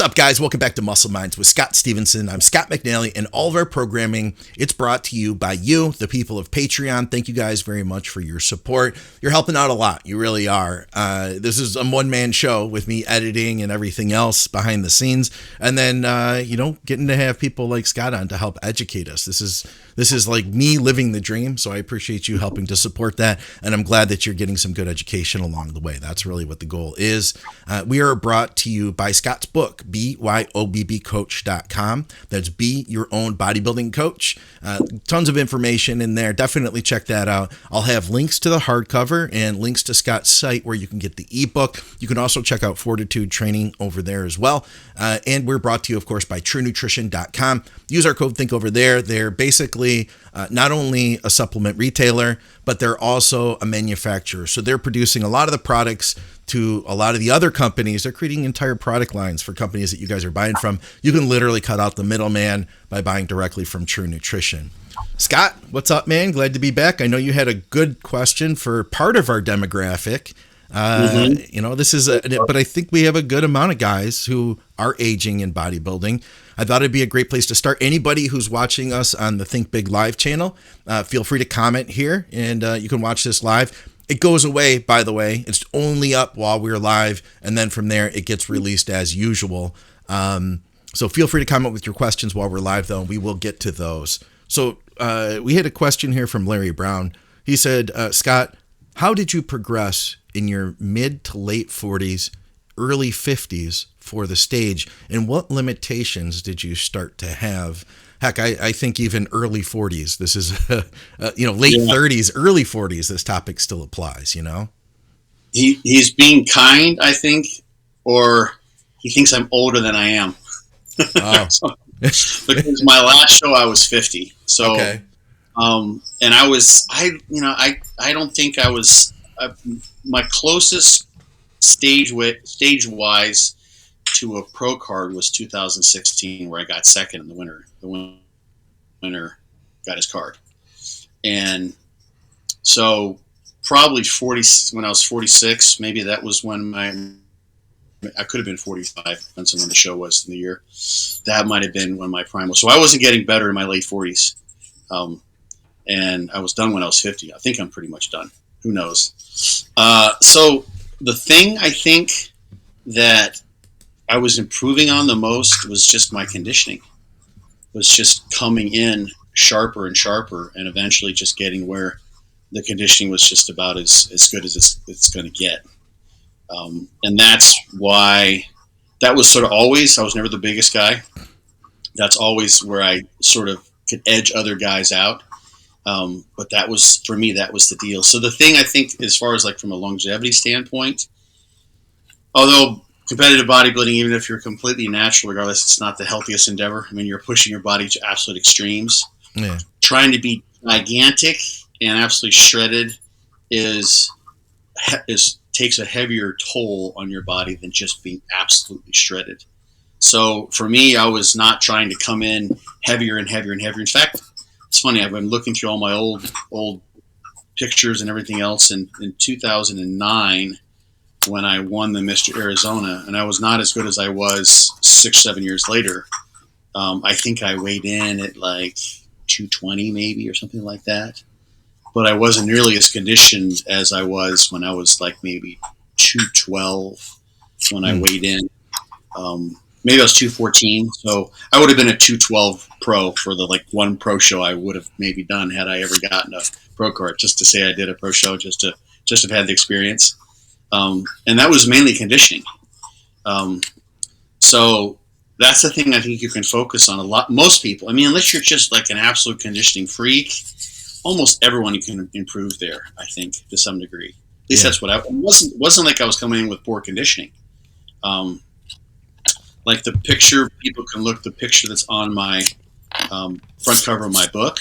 What's up, guys? Welcome back to Muscle Minds with Scott Stevenson. I'm Scott McNally, and all of our programming, it's brought to you by you, the people of Patreon. Thank you guys very much for your support. You're helping out a lot. You really are. This is a one-man show with me editing and everything else behind the scenes. And then, getting to have people like Scott on to help educate us. This is like me living the dream. So I appreciate you helping to support that. And I'm glad that you're getting some good education along the way. That's really what the goal is. We are brought to you by Scott's book, BYOBBcoach.com. That's Be Your Own Bodybuilding Coach. Tons of information in there. Definitely check that out. I'll have links to the hardcover and links to Scott's site where you can get the ebook. You can also check out Fortitude Training over there as well. And we're brought to you, of course, by TrueNutrition.com. Use our code THINK over there. They're basically not only a supplement retailer, but they're also a manufacturer. So they're producing a lot of the products to a lot of the other companies. They're creating entire product lines for companies that you guys are buying from. You can literally cut out the middleman by buying directly from True Nutrition. Scott, what's up, man? Glad to be back. I know you had a good question for part of our demographic. This is but I think we have a good amount of guys who are aging in bodybuilding. I thought it'd be a great place to start. Anybody who's watching us on the Think Big Live channel, feel free to comment here and you can watch this live. It goes away, by the way. It's only up while we're live, and then from there it gets released as usual. So feel free to comment with your questions while we're live, though, and we will get to those. So we had a question here from Larry Brown. He said, Scott, how did you progress in your mid to late 40s, early 50s for the stage, and what limitations did you start to have? Heck, I think even early 40s, this is, late 30s, early 40s, this topic still applies, He's being kind, I think, or he thinks I'm older than I am. Oh. Because my last show, I was 50. So, okay. And I don't think I was, my closest stage-wise to a pro card was 2016, where I got second in the winter. The winner got his card. And so probably 40, when I was 46, maybe that was when I could have been 45, depends on when the show was in the year. That might have been when my prime was. So I wasn't getting better in my late 40s. And I was done when I was 50. I think I'm pretty much done. Who knows? So the thing I think that I was improving on the most was just my conditioning. It was just coming in sharper and sharper, and eventually just getting where the conditioning was just about as good as it's going to get. And that's why that was sort of always, I was never the biggest guy. That's always where I sort of could edge other guys out. But that was, for me, that was the deal. So the thing I think, as far as like from a longevity standpoint, although competitive bodybuilding, even if you're completely natural, regardless, it's not the healthiest endeavor. I mean, you're pushing your body to absolute extremes. Yeah. Trying to be gigantic and absolutely shredded takes a heavier toll on your body than just being absolutely shredded. So for me, I was not trying to come in heavier and heavier and heavier. In fact, it's funny, I've been looking through all my old pictures and everything else. And in 2009, when I won the Mr. Arizona, and I was not as good as I was 6-7 years later, I think I weighed in at like 220 maybe or something like that. But I wasn't nearly as conditioned as I was when I was like maybe 212 when I weighed in. Maybe I was 214. So I would have been a 212 pro for the like one pro show I would have maybe done had I ever gotten a pro card, just to say I did a pro show, just to have had the experience. And that was mainly conditioning. So that's the thing I think you can focus on a lot. Most people, I mean, unless you're just like an absolute conditioning freak, almost everyone you can improve there, I think, to some degree. At least that's what it wasn't like I was coming in with poor conditioning. Like the picture, people can look, the picture that's on my front cover of my book,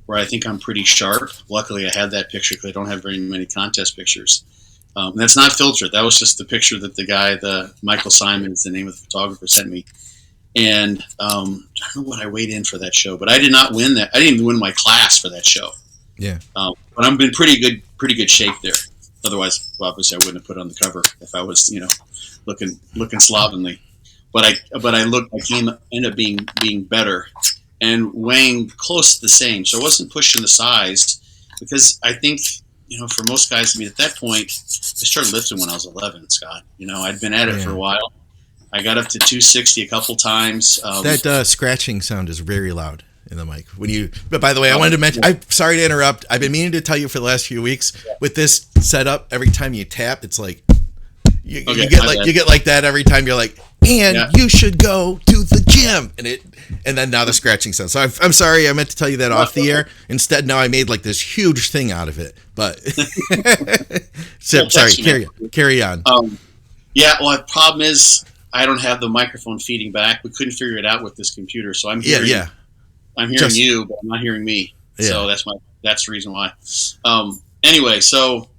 where I think I'm pretty sharp. Luckily, I had that picture because I don't have very many contest pictures. And that's not filtered. That was just the picture that the guy, Michael Simon is the name of the photographer, sent me. And I don't know what I weighed in for that show, but I did not win that. I didn't even win my class for that show. Yeah. But I'm in pretty good shape there. Otherwise, obviously, I wouldn't have put it on the cover if I was, looking slovenly. ended up being better and weighing close to the same. So I wasn't pushing the size because I think, for most guys, I mean, at that point, I started lifting when I was 11, Scott. I'd been at it for a while. I got up to 260 a couple times. That scratching sound is very loud in the mic. But by the way, I wanted to mention, I'm sorry to interrupt. I've been meaning to tell you for the last few weeks with this setup, every time you tap, it's like, you get like that every time you're like, you should go to the gym, and then now the scratching sound. So I'm sorry, I meant to tell you that off the air. Instead, now I made like this huge thing out of it. But sorry, carry on. Well, the problem is I don't have the microphone feeding back. We couldn't figure it out with this computer, so I'm hearing you, but I'm not hearing me. Yeah. So that's the reason why. Anyway, so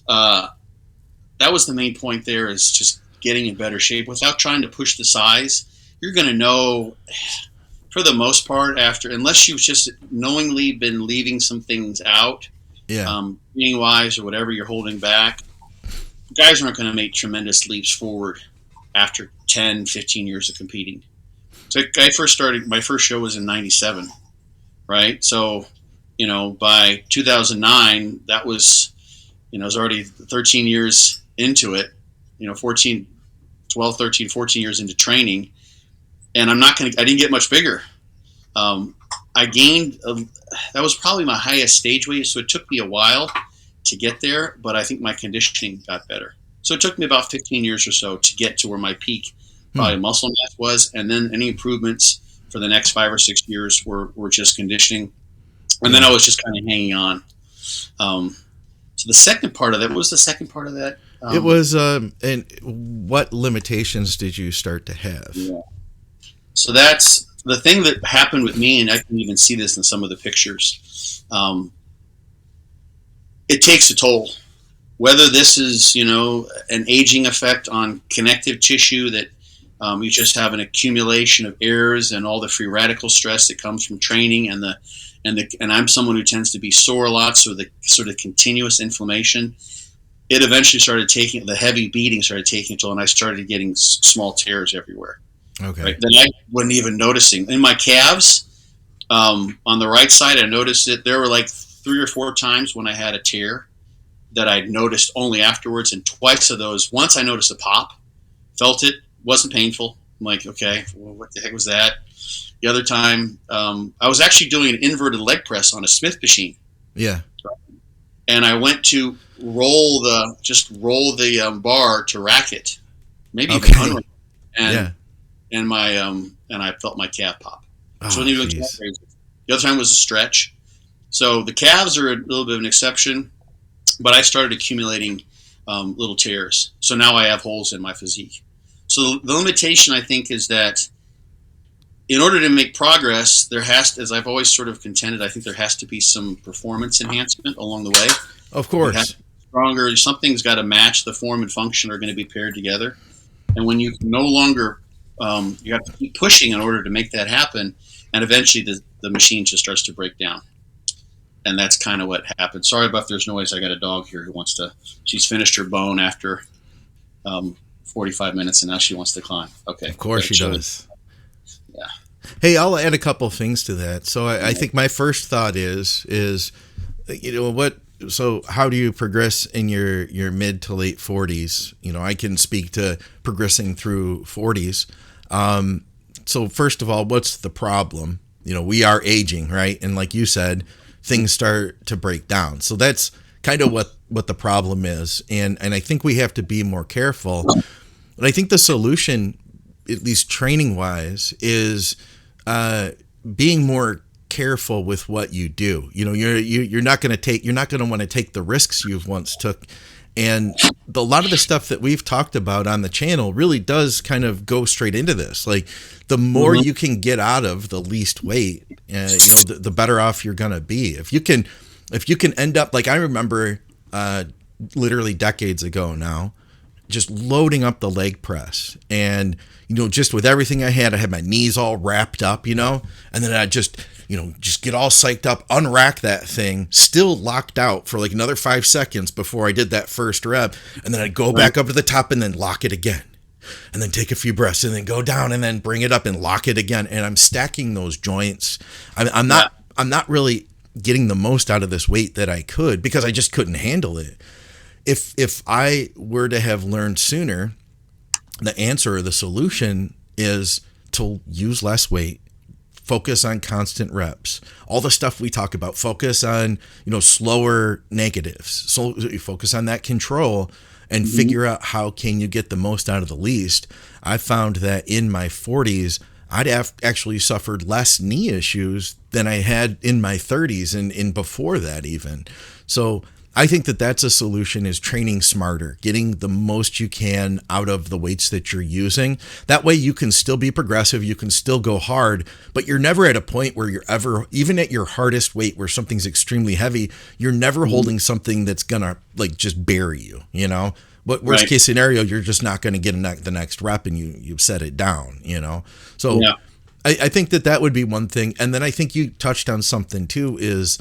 that was the main point there, is just getting in better shape without trying to push the size. You're going to know, for the most part, unless you've just knowingly been leaving some things out, being wise or whatever you're holding back, guys aren't going to make tremendous leaps forward after 10, 15 years of competing. So my first show was in 97, right? So, by 2009, that was, I was already 13 years into it, 12, 13, 14 years into training. And I didn't get much bigger. I gained, that was probably my highest stage weight. So it took me a while to get there, but I think my conditioning got better. So it took me about 15 years or so to get to where my peak probably muscle mass was. And then any improvements for the next 5 or 6 years were just conditioning. And then I was just kind of hanging on. So the second part of that, what was the second part of that? It was, and what limitations did you start to have? Yeah. So that's the thing that happened with me, and I can even see this in some of the pictures. It takes a toll. Whether this is, an aging effect on connective tissue, that you just have an accumulation of errors and all the free radical stress that comes from training, and I'm someone who tends to be sore a lot, so the sort of continuous inflammation. It eventually the heavy beating started taking a toll, and I started getting small tears everywhere. Okay. Right? Then I wasn't even noticing. In my calves, on the right side, I noticed it. There were like 3 or 4 times when I had a tear that I noticed only afterwards, and twice of those, once I noticed a pop, felt it, wasn't painful. I'm like, okay, well, what the heck was that? The other time, I was actually doing an inverted leg press on a Smith machine. Yeah. And I went to roll the bar to rack it, maybe even unrack it. And I felt my calf pop. So the other time was a stretch. So the calves are a little bit of an exception, but I started accumulating little tears. So now I have holes in my physique. So the limitation, I think, is that in order to make progress, as I've always sort of contended, I think there has to be some performance enhancement along the way. Of course. Stronger, something's got to match. The form and function are going to be paired together. And when you can no longer, you have to keep pushing in order to make that happen. And eventually the machine just starts to break down. And that's kind of what happened. Sorry about if there's noise. I got a dog here who she's finished her bone after 45 minutes, and now she wants to climb. Okay. Of course she does. Yeah. Hey, I'll add a couple things to that. So I think my first thought is so how do you progress in your mid to late 40s? I can speak to progressing through 40s. So first of all, what's the problem? We are aging, right? And like you said, things start to break down. So that's kind of what the problem is. And I think we have to be more careful. But I think the solution, at least training wise, is being more careful with what you do. You're not going to want to take the risks you've once took. And a lot of the stuff that we've talked about on the channel really does kind of go straight into this. Like the more you can get out of the least weight, the better off you're going to be. If you can end up, like I remember literally decades ago now, just loading up the leg press and, just with everything I had my knees all wrapped up, and then I just get all psyched up, unrack that thing, still locked out for like another 5 seconds before I did that first rep. And then I'd go back up to the top and then lock it again. and then take a few breaths and then go down and then bring it up and lock it again. And I'm stacking those joints. I'm not really getting the most out of this weight that I could because I just couldn't handle it. If I were to have learned sooner, the answer or the solution is to use less weight, focus on constant reps, all the stuff we talk about, focus on, slower negatives. So you focus on that control and figure out how can you get the most out of the least. I found that in my 40s, I'd actually suffered less knee issues than I had in my 30s and before that even. So I think that that's a solution, is training smarter, getting the most you can out of the weights that you're using. That way you can still be progressive, you can still go hard, but you're never at a point where you're ever, even at your hardest weight where something's extremely heavy, you're never holding something that's gonna just bury you, But worst case scenario, you're just not going to get the next rep and you set it down, So yeah. I think that would be one thing. And then I think you touched on something too is,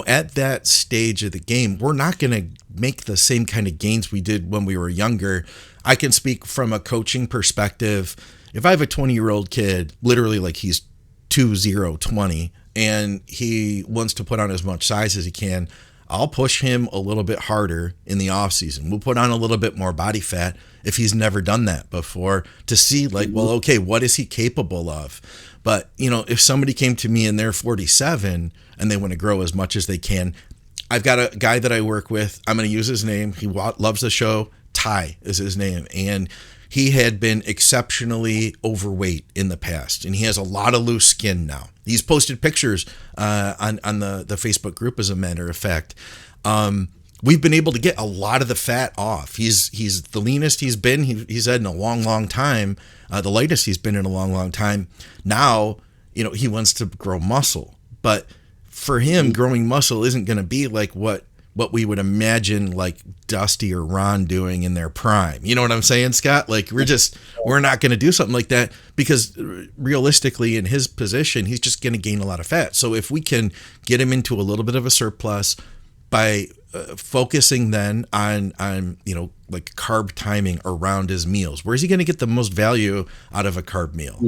at that stage of the game, we're not going to make the same kind of gains we did when we were younger. I can speak from a coaching perspective. If I have a 20-year-old kid, literally like he's 20, and he wants to put on as much size as he can, I'll push him a little bit harder in the off season. We'll put on a little bit more body fat if he's never done that before to see what is he capable of? But, if somebody came to me and they're 47 and they want to grow as much as they can, I've got a guy that I work with. I'm going to use his name. He loves the show. Ty is his name. And he had been exceptionally overweight in the past, and he has a lot of loose skin now. He's posted pictures on the Facebook group, as a matter of fact. We've been able to get a lot of the fat off. He's the leanest he's been. He's had in a long, long time. The lightest he's been in a long, long time. Now, he wants to grow muscle, but for him, growing muscle isn't going to be like what we would imagine like Dusty or Ron doing in their prime. You know what I'm saying, Scott? Like we're not going to do something like that because realistically in his position, he's just going to gain a lot of fat. So if we can get him into a little bit of a surplus by focusing then on like carb timing around his meals, where's he going to get the most value out of a carb meal?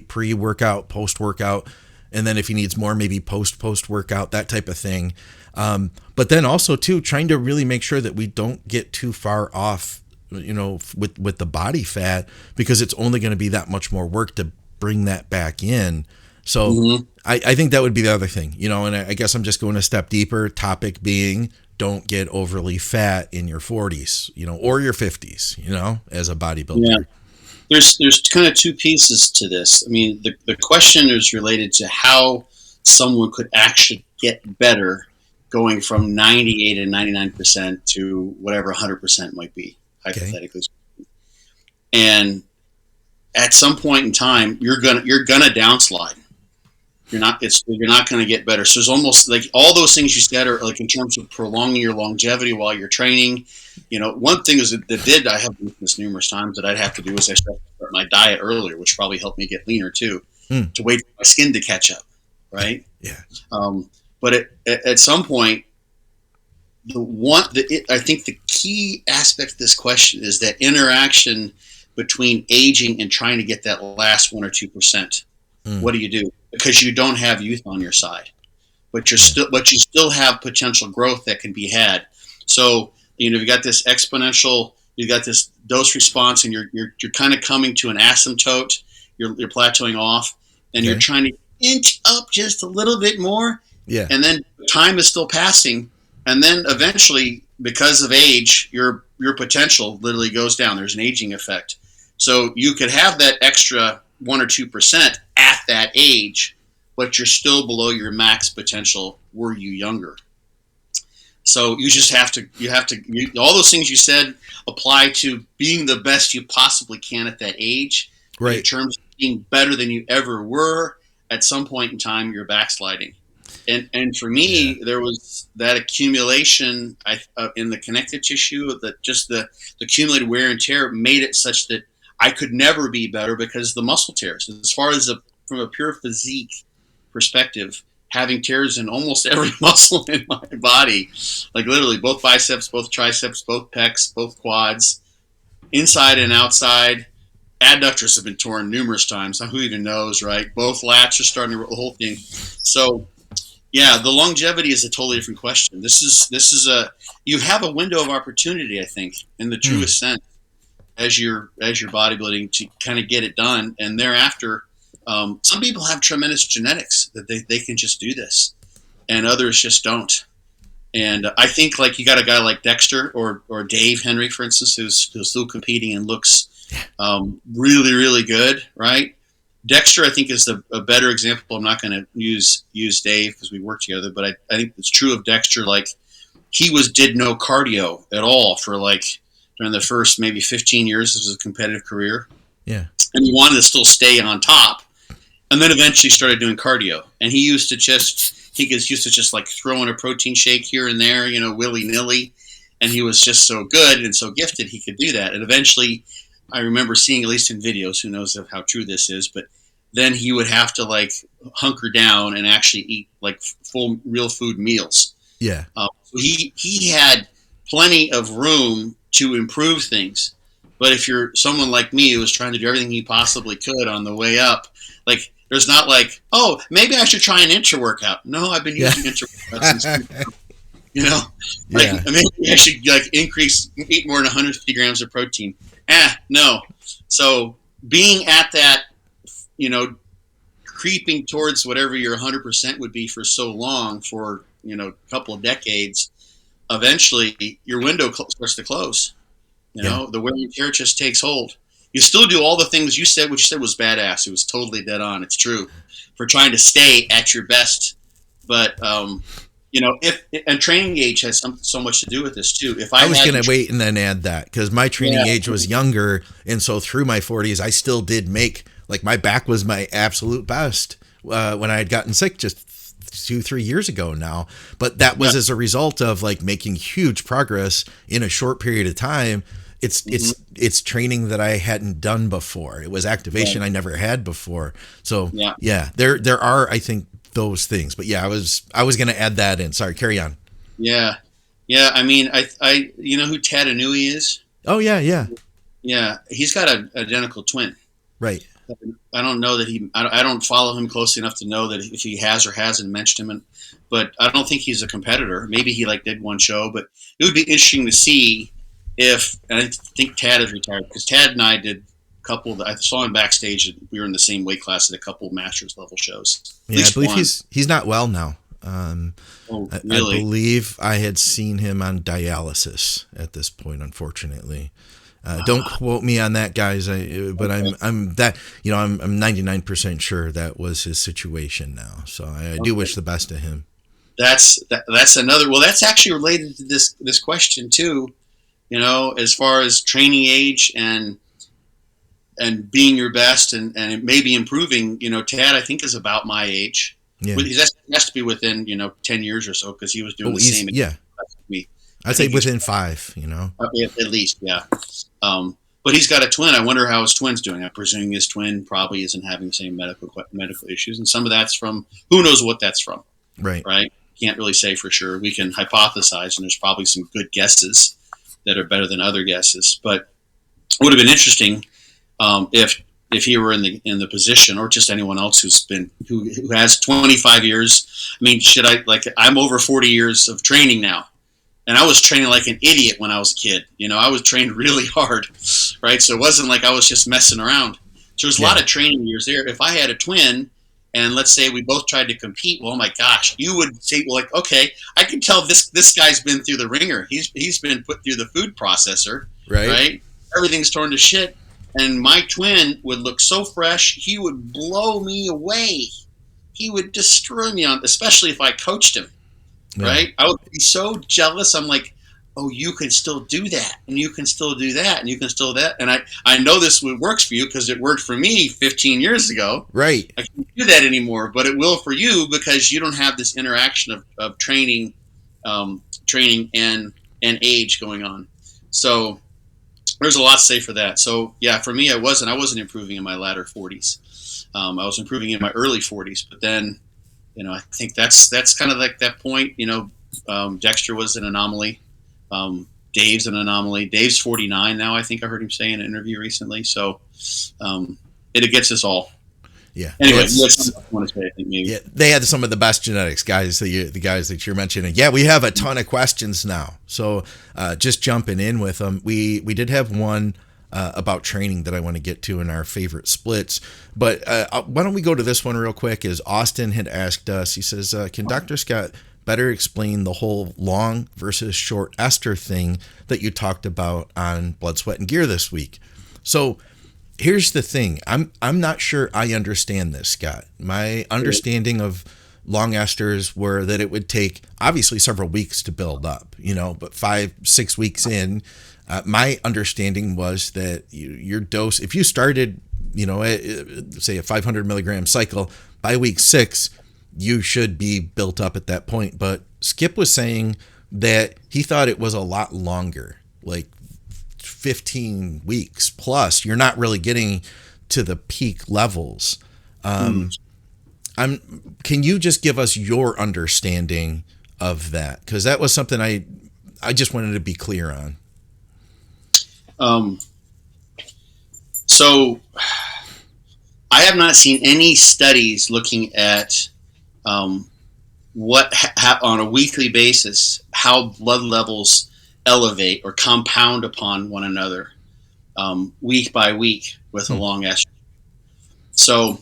Pre-workout, post-workout, and then if he needs more, maybe post-workout, that type of thing. But then also too, trying to really make sure that we don't get too far off, with the body fat, because it's only going to be that much more work to bring that back in. So I think that would be the other thing, and I guess I'm just going a step deeper, topic being don't get overly fat in your 40s, or your 50s, as a bodybuilder. Yeah. There's kind of two pieces to this. I mean, the question is related to how someone could actually get better going from 98 and 99% to whatever 100% might be, hypothetically. Okay. And at some point in time, you're gonna downslide. You're not going to get better. So it's almost like all those things you said are like in terms of prolonging your longevity while you're training. One thing is that I have done this numerous times that I'd have to do is I start my diet earlier, which probably helped me get leaner too, to wait for my skin to catch up. Right. Yeah. But at some point, I think the key aspect of this question is that interaction between aging and trying to get that last 1 or 2%. What do you do? Because you don't have youth on your side, but you still have potential growth that can be had. So you got this exponential, you got this dose response, and you're kind of coming to an asymptote. You're plateauing off, and you're trying to inch up just a little bit more. Yeah. And then time is still passing, and then eventually, because of age, your potential literally goes down. There's an aging effect. So you could have that extra 1 or 2% at that age, but you're still below your max potential were you younger. So you just have to all those things you said apply to being the best you possibly can at that age. Right. In terms of being better than you ever were, at some point in time, you're backsliding. And for me, there was that accumulation in the connective tissue, that just the accumulated wear and tear made it such that I could never be better because the muscle tears. As far as from a pure physique perspective, having tears in almost every muscle in my body, like literally both biceps, both triceps, both pecs, both quads, inside and outside, adductors have been torn numerous times. Now, who even knows, right? Both lats are starting to the whole thing. So, yeah, the longevity is a totally different question. This is a you have a window of opportunity, I think, in the Hmm. truest sense, as you're bodybuilding to kind of get it done, and thereafter, some people have tremendous genetics that they can just do this, and others just don't. And I think like you got a guy like Dexter or Dave Henry, for instance, who's still competing and looks really, really good, right? Dexter, I think, is a better example. I'm not going to use Dave because we work together, but I think it's true of Dexter. Like he did no cardio at all for like during the first maybe 15 years of his competitive career, Yeah. and he wanted to still stay on top, and then eventually started doing cardio. And he used to just like throwing a protein shake here and there, willy nilly, and he was just so good and so gifted he could do that. And eventually, I remember seeing, at least in videos, who knows how true this is, but then he would have to like hunker down and actually eat like full real food meals. Yeah. So he had plenty of room to improve things. But if you're someone like me who was trying to do everything he possibly could on the way up, like there's not like, oh, maybe I should try an intra workout. No, I've been using intra workouts since, like maybe I should like eat more than 150 grams of protein. No. So being at that, creeping towards whatever your 100% would be for so long, for a couple of decades, eventually your window starts to close. The wear and tear just takes hold. You still do all the things you said, which you said was badass. It was totally dead on. It's true for trying to stay at your best. But and training age has so much to do with this too. If I was going to wait and then add that because my training age was younger, and so through my 40s, I still did make like my back was my absolute best when I had gotten sick just 2-3 years ago now. But that was as a result of like making huge progress in a short period of time. It's training that I hadn't done before. It was activation I never had before. So there are, I think, those things. But I was going to add that in. Sorry, carry on. Yeah. I mean, I who Tad Anui is? Oh yeah. He's got an identical twin. Right. I don't know that I don't follow him closely enough to know that if he has or hasn't mentioned him, but I don't think he's a competitor. Maybe he did one show, but it would be interesting to see and I think Tad is retired because Tad and I did a couple. I saw him backstage and we were in the same weight class at a couple of masters level shows. Yeah, I believe he's not well now. Really? I believe I had seen him on dialysis at this point, unfortunately. Don't quote me on that, guys. But I'm 99% sure that was his situation now. So I do wish the best to him. That's another. Well, that's actually related to this question too. As far as training age and being your best and it may be improving. Tad, I think, is about my age. Yeah. He has to be within 10 years or so because he was doing the same. Yeah. Me. I'd say within 5. At least, yeah. But he's got a twin. I wonder how his twin's doing. I'm presuming his twin probably isn't having the same medical issues, and some of that's from who knows what that's from. Right. Can't really say for sure. We can hypothesize, and there's probably some good guesses that are better than other guesses. But it would have been interesting if he were in the position, or just anyone else who has 25 years. I mean, I'm over 40 years of training now. And I was training like an idiot when I was a kid. I was trained really hard, right? So it wasn't like I was just messing around. So there's a lot of training years there. If I had a twin, and let's say we both tried to compete, well, oh my gosh, you would say, well, like, okay, I can tell this guy's been through the ringer. He's been put through the food processor, right? Everything's torn to shit. And my twin would look so fresh, he would blow me away. He would destroy me especially if I coached him. Right? I would be so jealous. I'm like, oh, you can still do that, and you can still do that, and you can still that. And I know this works for you because it worked for me 15 years ago. Right. I can't do that anymore, but it will for you because you don't have this interaction of training and age going on. So there's a lot to say for that. So yeah, for me, I wasn't improving in my latter 40s. I was improving in my early 40s, but then. I think that's kind of like that point. Dexter was an anomaly. Dave's an anomaly. Dave's 49 now, I think I heard him say in an interview recently. So it gets us all. Yeah. Anyway, you had something I want to say, I think maybe. Yeah, they had some of the best genetics, guys. The guys that you're mentioning. Yeah, we have a ton of questions now. So just jumping in with them, we did have one about training that I want to get to in our favorite splits. But why don't we go to this one real quick? Is Austin had asked us. He says, "Can Dr. Scott better explain the whole long versus short ester thing that you talked about on Blood, Sweat, and Gear this week?" So here's the thing. I'm not sure I understand this, Scott. My understanding of long esters were that it would take obviously several weeks to build up, but 5-6 weeks in, my understanding was that your dose, if you started, say a 500 milligram cycle, by week 6, you should be built up at that point. But Skip was saying that he thought it was a lot longer, like 15 weeks plus. You're not really getting to the peak levels. Can you just give us your understanding of that? Because that was something I just wanted to be clear on. So I have not seen any studies looking at what on a weekly basis, how blood levels elevate or compound upon one another week by week with a long ester. So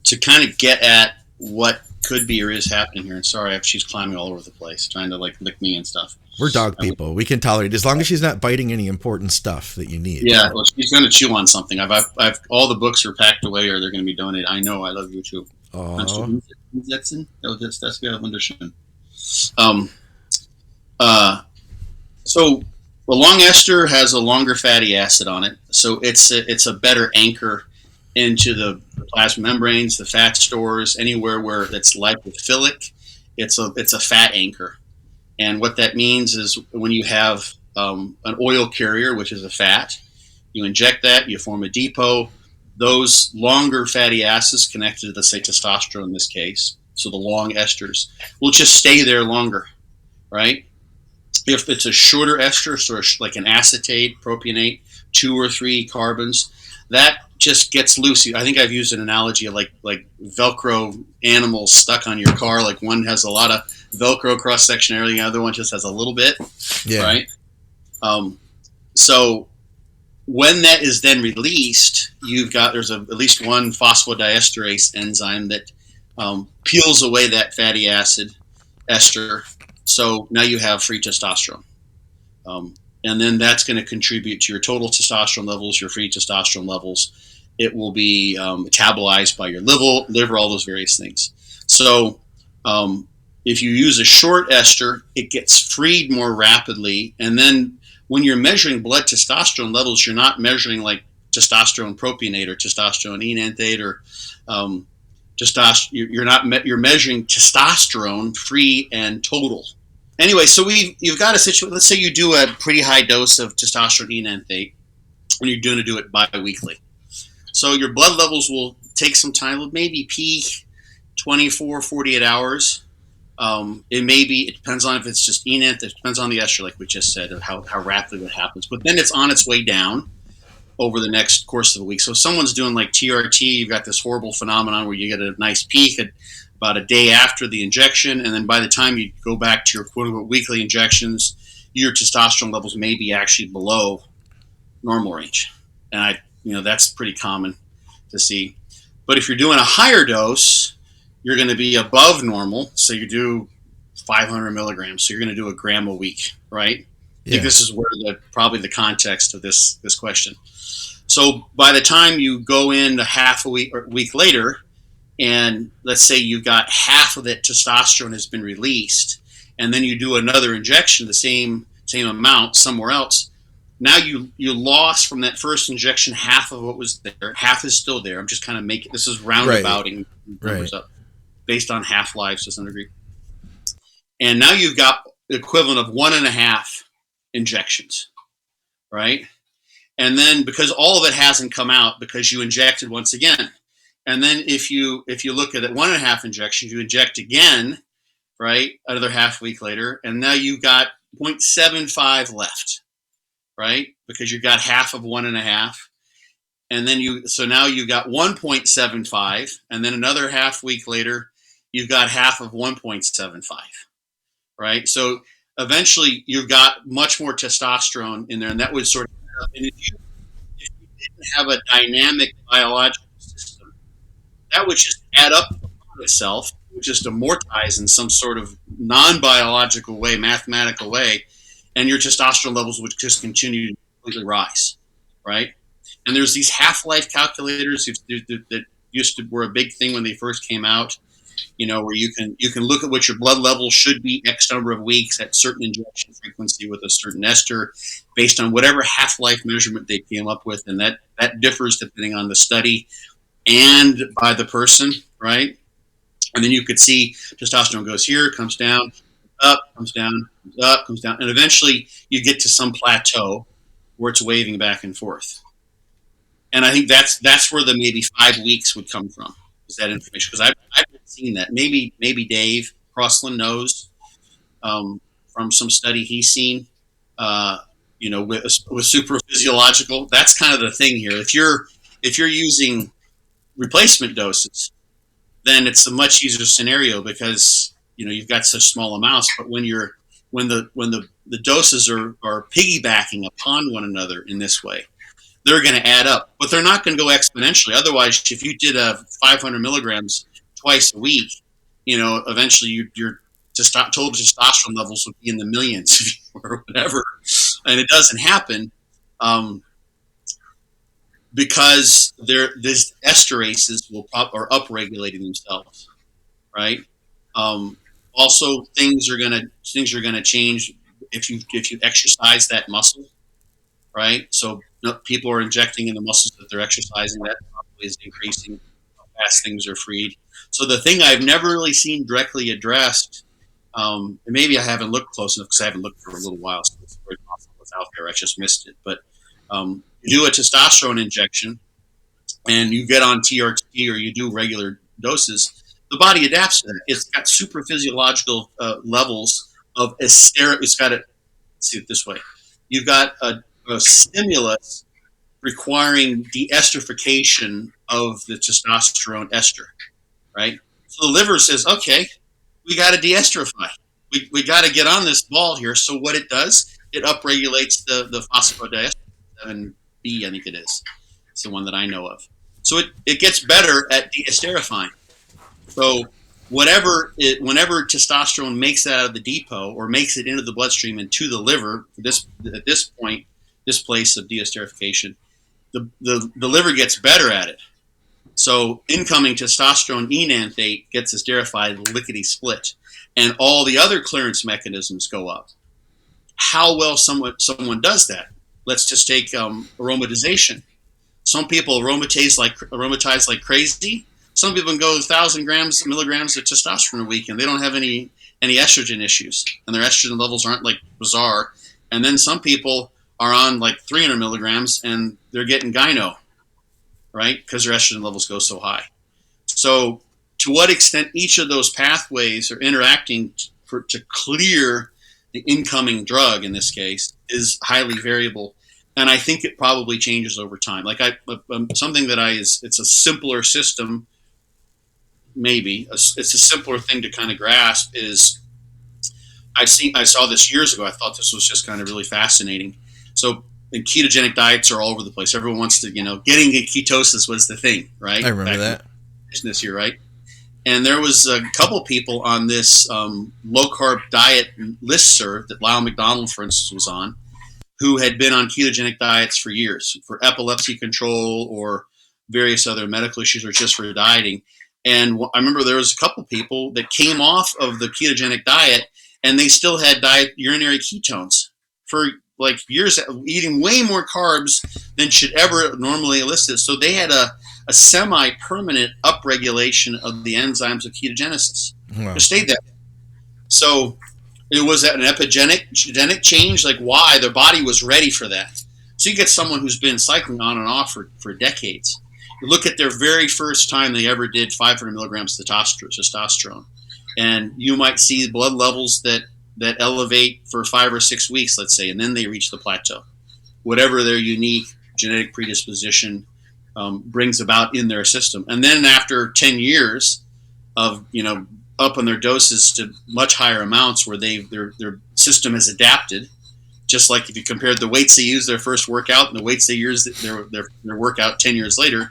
to kind of get at what could be or is happening here, and sorry, she's climbing all over the place, trying to like lick me and stuff. We're dog people. We can tolerate as long as she's not biting any important stuff that you need. Yeah, well, she's going to chew on something. I've all the books are packed away or they're going to be donated. I know. I love you too. Umsetzen? Das wäre wunderschön. So the long ester has a longer fatty acid on it, so it's a better anchor into the plasma membranes, the fat stores, anywhere where it's lipophilic. It's a fat anchor, and what that means is when you have an oil carrier, which is a fat, you inject that, you form a depot. Those longer fatty acids connected to, let's say, testosterone in this case, so the long esters, will just stay there longer, right? If it's a shorter ester, so like an acetate, propionate, 2 or 3 carbons, that just gets loose. I think I've used an analogy of like Velcro animals stuck on your car. Like one has a lot of Velcro cross section area, the other one just has a little bit, right? So when that is then released, there's at least one phosphodiesterase enzyme that peels away that fatty acid ester. So now you have free testosterone. And then that's going to contribute to your total testosterone levels, your free testosterone levels. It will be metabolized by your liver, all those various things. So if you use a short ester, it gets freed more rapidly. And then when you're measuring blood testosterone levels, you're not measuring like testosterone propionate or testosterone enanthate or you're measuring testosterone free and total. Anyway, so you've got a situation. Let's say you do a pretty high dose of testosterone enanthate, and you're going to do it bi-weekly. So your blood levels will take some time, maybe peak 24, 48 hours. It depends on if it's just enanthate. It depends on the ester, like we just said, of how rapidly it happens. But then it's on its way down over the next course of a week. So if someone's doing like TRT, you've got this horrible phenomenon where you get a nice peak at about a day after the injection, and then by the time you go back to your quote-unquote weekly injections, your testosterone levels may be actually below normal range. And that's pretty common to see. But if you're doing a higher dose, you're going to be above normal. So you do 500 milligrams. So you're going to do a gram a week, right? I think this is where probably the context of this question. So by the time you go in a week later, and let's say you've got half of that testosterone has been released, and then you do another injection, the same amount somewhere else. Now you lost from that first injection half of what was there. Half is still there. I'm just kind of making this is roundabouting numbers up based on half-lives to some degree. And now you've got the equivalent of 1.5 injections, right? And then because all of it hasn't come out because you injected once again. And then if you look at it, 1.5 injections, you inject again, right? Another half week later, and now you've got 0.75 left, right? Because you got half of 1.5. And then so now you got 1.75, and then another half week later, you've got half of 1.75, right? So eventually you've got much more testosterone in there, and that would sort of, and if you didn't have a dynamic biological system, that would just add up upon itself, it would just amortize in some sort of non-biological way, mathematical way, and your testosterone levels would just continue to completely rise, right? And there's these half-life calculators that were a big thing when they first came out, where you can look at what your blood level should be X number of weeks at certain injection frequency with a certain ester based on whatever half-life measurement they came up with. And that differs depending on the study and by the person, right? And then you could see testosterone goes here, comes down, up, comes down, comes up, comes down. And eventually you get to some plateau where it's waving back and forth. And I think that's where the maybe 5 weeks would come from, is that information. Because I've seen that. Maybe Dave Crossland knows from some study he's seen, with super physiological. That's kind of the thing here. If you're using replacement doses, then it's a much easier scenario because you've got such small amounts. But when the doses are piggybacking upon one another in this way, they're going to add up, but they're not going to go exponentially. Otherwise, if you did 500 milligrams twice a week, eventually your total testosterone levels would be in the millions or whatever. And it doesn't happen because these esterases are upregulating themselves, right? Also, things are going to change if you exercise that muscle, right? So people are injecting in the muscles that they're exercising. That probably is increasing how fast things are freed. So the thing I've never really seen directly addressed, and maybe I haven't looked close enough because I haven't looked for a little while, so it's very possible it's out there. I just missed it. But you do a testosterone injection and you get on TRT or you do regular doses, the body adapts to that. It's got super physiological levels of ester. It's got it. See it this way. You've got a stimulus requiring deesterification of the testosterone ester, right? So the liver says, okay, we got to deesterify. We got to get on this ball here. So what it does, it upregulates the phosphodiesterase 7B, I think it is. It's the one that I know of. So it gets better at deesterifying. So whenever testosterone makes it out of the depot or makes it into the bloodstream and to the liver, at this point, this place of deesterification, the liver gets better at it. So incoming testosterone enanthate gets esterified lickety split, and all the other clearance mechanisms go up. How well someone does that? Let's just take aromatization. Some people aromatize like crazy. Some people can go 1,000 milligrams of testosterone a week, and they don't have any estrogen issues, and their estrogen levels aren't like bizarre. And then some people are on like 300 milligrams, and they're getting gyno, right? Because their estrogen levels go so high. So to what extent each of those pathways are interacting to clear the incoming drug, in this case, is highly variable. And I think it probably changes over time. Like something that it's a simpler system, maybe. It's a simpler thing to kind of grasp is I saw this years ago. I thought this was just kind of really fascinating. So and ketogenic diets are all over the place. Everyone wants to, getting in ketosis was the thing, right? I remember that. This year, right? And there was a couple people on this low-carb diet listserv that Lyle McDonald, for instance, was on, who had been on ketogenic diets for years, for epilepsy control or various other medical issues or just for dieting. And I remember there was a couple people that came off of the ketogenic diet and they still had urinary ketones for like years, eating way more carbs than should ever normally elicit. So they had a semi-permanent upregulation of the enzymes of ketogenesis. Wow. It stayed there. So it was an epigenetic change, like why their body was ready for that. So you get someone who's been cycling on and off for decades. You look at their very first time they ever did 500 milligrams of testosterone, and you might see blood levels that that elevate for 5 or 6 weeks, let's say, and then they reach the plateau, whatever their unique genetic predisposition brings about in their system. And then after 10 years of, up on their doses to much higher amounts where their system has adapted, just like if you compared the weights they used their first workout and the weights they use their workout 10 years later,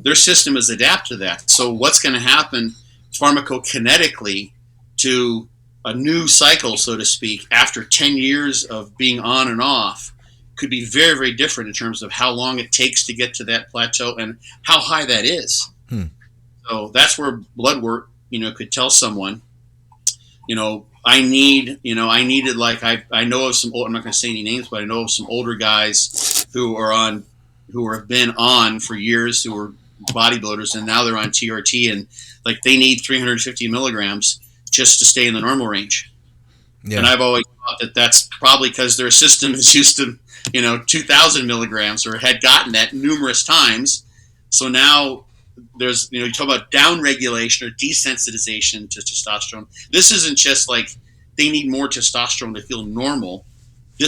their system is adapted to that. So what's going to happen pharmacokinetically to a new cycle, so to speak, after 10 years of being on and off could be very, very different in terms of how long it takes to get to that plateau and how high that is. So that's where blood work, could tell someone, I needed, like, I know of some old, I'm not going to say any names, but I know of some older guys who have been on for years, who are bodybuilders, and now they're on TRT, and like they need 350 milligrams just to stay in the normal range. Yeah. And I've always thought that that's probably because their system is used to, 2,000 milligrams or had gotten that numerous times. So now there's, you talk about down regulation or desensitization to testosterone. This isn't just like they need more testosterone to feel normal. They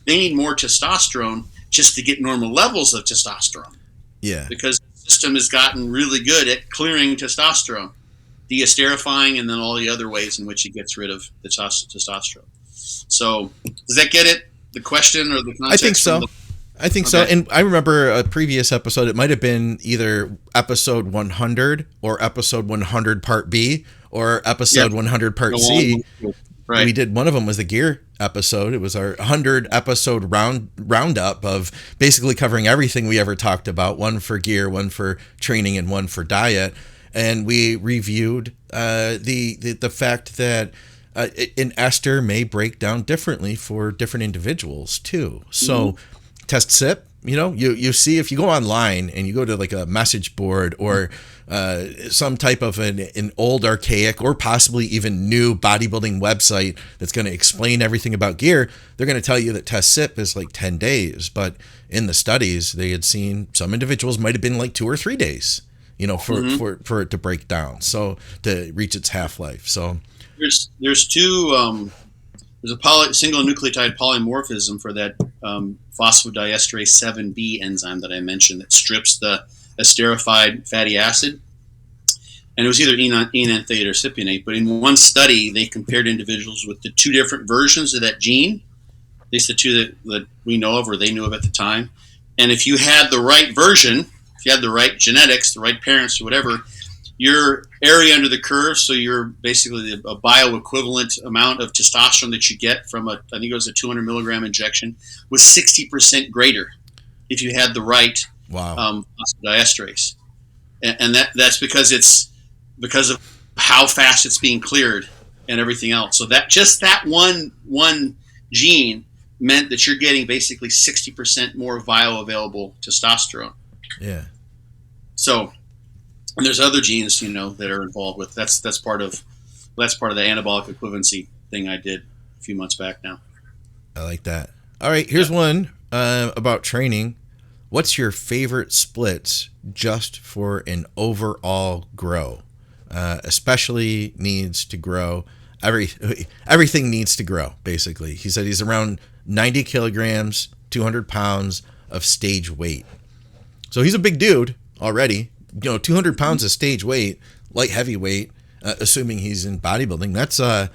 need more testosterone just to get normal levels of testosterone. Yeah. Because the system has gotten really good at clearing testosterone, deesterifying, and then all the other ways in which it gets rid of the testosterone. So does that get it? The question or the context? I think so. And I remember a previous episode, it might have been either episode 100 or episode 100 part B or episode 100 part C. Right. We did, one of them was the gear episode. It was our 100 episode roundup of basically covering everything we ever talked about, one for gear, one for training, and one for diet. And we reviewed the fact that an ester may break down differently for different individuals too. So test SIP, you see, if you go online and you go to like a message board or some type of an old archaic or possibly even new bodybuilding website that's going to explain everything about gear, they're going to tell you that test SIP is like 10 days. But in the studies, they had seen some individuals might have been like 2 or 3 days, for it to break down, so to reach its half-life. So there's two, there's a single nucleotide polymorphism for that phosphodiesterase 7B enzyme that I mentioned that strips the esterified fatty acid. And it was either enanthate or cypionate. But in one study, they compared individuals with the 2 different versions of that gene, at least the 2 that we know of or they knew of at the time. And if you had the right version, if you had the right genetics, the right parents or whatever, your area under the curve, so you're basically a bioequivalent amount of testosterone that you get from I think it was a 200 milligram injection, was 60% greater if you had the right phosphodiesterase. And that's because of how fast it's being cleared and everything else. So that one gene meant that you're getting basically 60% more bioavailable testosterone. Yeah. So, and there's other genes, that are involved with that's part of the anabolic equivalency thing I did a few months back now. I like that. All right, here's one about training. What's your favorite splits just for an overall grow? Especially needs to grow. Everything needs to grow, basically. He said he's around 90 kilograms, 200 pounds of stage weight. So he's a big dude already. 200 pounds of stage weight, light heavyweight, assuming he's in bodybuilding, that's a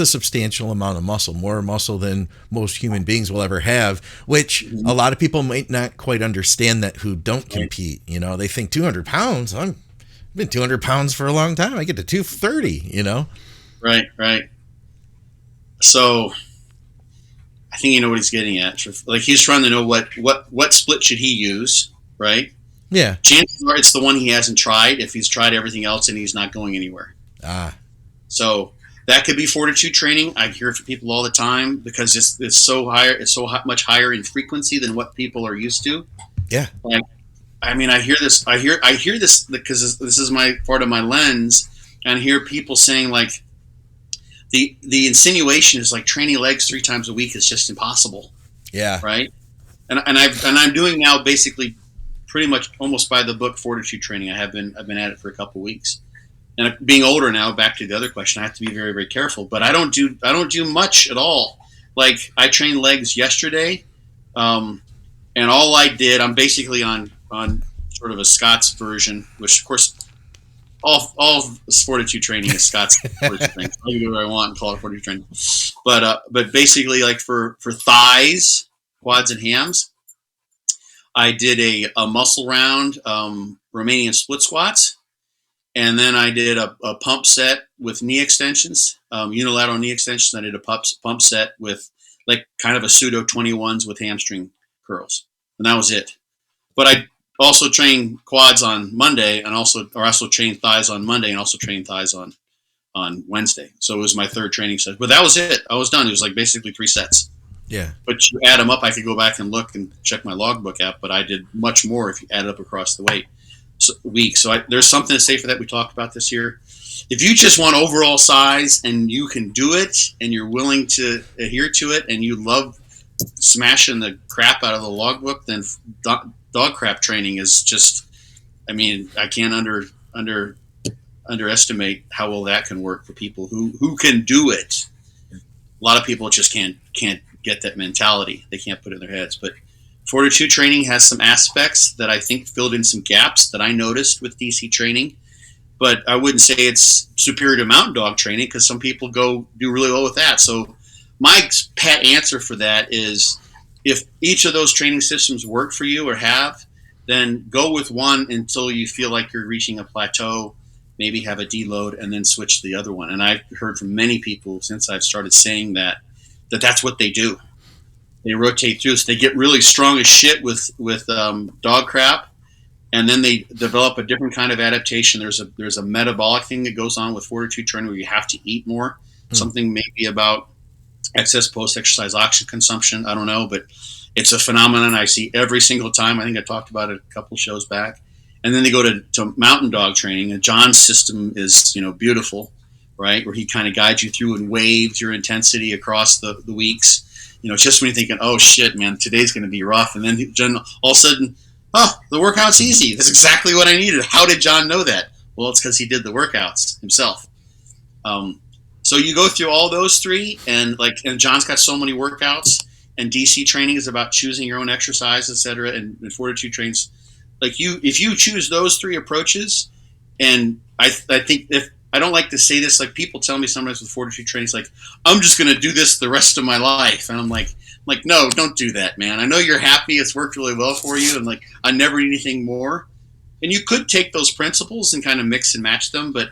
substantial amount of muscle, more muscle than most human beings will ever have, which a lot of people might not quite understand that who don't compete. They think 200 pounds, I've been 200 pounds for a long time. I get to 230, Right. So I think you know what he's getting at. Like he's trying to know what split should he use, right? Yeah. Chances are it's the one he hasn't tried if he's tried everything else and he's not going anywhere. So that could be fortitude training. I hear it from people all the time because it's so higher. It's so much higher in frequency than what people are used to. Yeah. Like, I mean, I hear this because this is my part of my lens, and I hear people saying like the insinuation is like training legs 3 times a week is just impossible. Yeah. Right. And I'm doing now basically pretty much almost by the book fortitude training. I've been at it for a couple of weeks, And being older now, back to the other question, I have to be very, very careful. But I don't do much at all. Like I trained legs yesterday, and all I did, I'm basically on sort of a Scott's version, which of course all Fortitude training is Scott's Fortitude training. I can do what I want and call it Fortitude training. But basically, like for thighs, quads, and hams, I did a muscle round Romanian split squats. And then I did a pump set with knee extensions, unilateral knee extensions. I did a pump set with like kind of a pseudo 21s with hamstring curls. And that was it. But I also trained quads on Monday and also trained thighs on Monday and also trained thighs on Wednesday. So it was my third training set. But that was it. I was done. It was like basically 3 sets. Yeah. But you add them up, I could go back and look and check my logbook app, but I did much more if you add it up across the week. So there's something to say for that. We talked about this here. If you just want overall size and you can do it and you're willing to adhere to it and you love smashing the crap out of the logbook, then dog crap training is just, I mean, I can't underestimate how well that can work for people who can do it. A lot of people just can't get that mentality. They can't put it in their heads. But Fortitude training has some aspects that I think filled in some gaps that I noticed with DC training. But I wouldn't say it's superior to mountain dog training because some people do really well with that. So my pat answer for that is if each of those training systems work for you or have, then go with one until you feel like you're reaching a plateau, maybe have a deload, and then switch to the other one. And I've heard from many people since I've started saying that's what they do. They rotate through, so they get really strong as shit with dog crap, and then they develop a different kind of adaptation. There's a metabolic thing that goes on with Fortitude training where you have to eat more. Something maybe about excess post-exercise oxygen consumption. I don't know, but it's a phenomenon I see every single time. I think I talked about it a couple shows back. And then they go to mountain dog training, and John's system is beautiful, right? Where he kind of guides you through and waves your intensity across the weeks. Just when you're thinking, oh shit, man, today's going to be rough. And then John, all of a sudden, oh, the workout's easy. That's exactly what I needed. How did John know that? Well, it's because he did the workouts himself. So you go through all those three, and John's got so many workouts, and DC training is about choosing your own exercise, etc. And Fortitude trains, if you choose those three approaches, and I think if I don't like to say this, like people tell me sometimes with Fortitude training, it's like, I'm just going to do this the rest of my life. And I'm like, no, don't do that, man. I know you're happy. It's worked really well for you. And I never need anything more. And you could take those principles and kind of mix and match them. But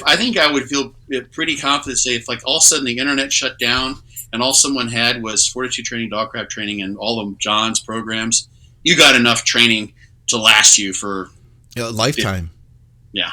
I think I would feel pretty confident to say if all of a sudden the internet shut down and all someone had was Fortitude training, dog crap training, and all of John's programs, you got enough training to last you for a lifetime. Yeah.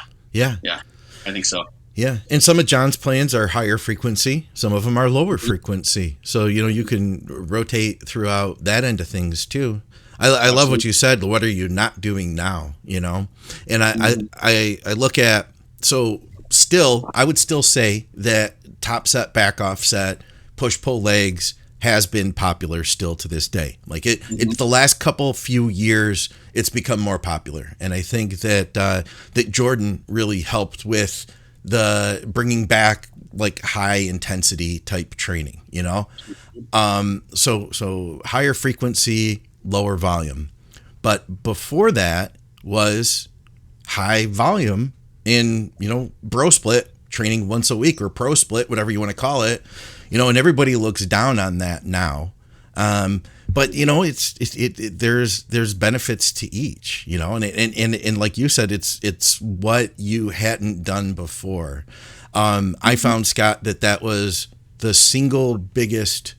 I think so. Yeah. And some of John's plans are higher frequency. Some of them are lower frequency. So, you can rotate throughout that end of things too. I love what you said. What are you not doing now? And I look at, so still, I would still say that top set, back off set, push pull legs has been popular still to this day. It's the last few years, it's become more popular. And I think that Jordan really helped with the bringing back high intensity type training, so higher frequency, lower volume. But before that was high volume in, bro split training once a week or pro split, whatever you want to call it. And everybody looks down on that now. But there's benefits to each, and like you said, it's what you hadn't done before. I found, Scott, that was the single biggest,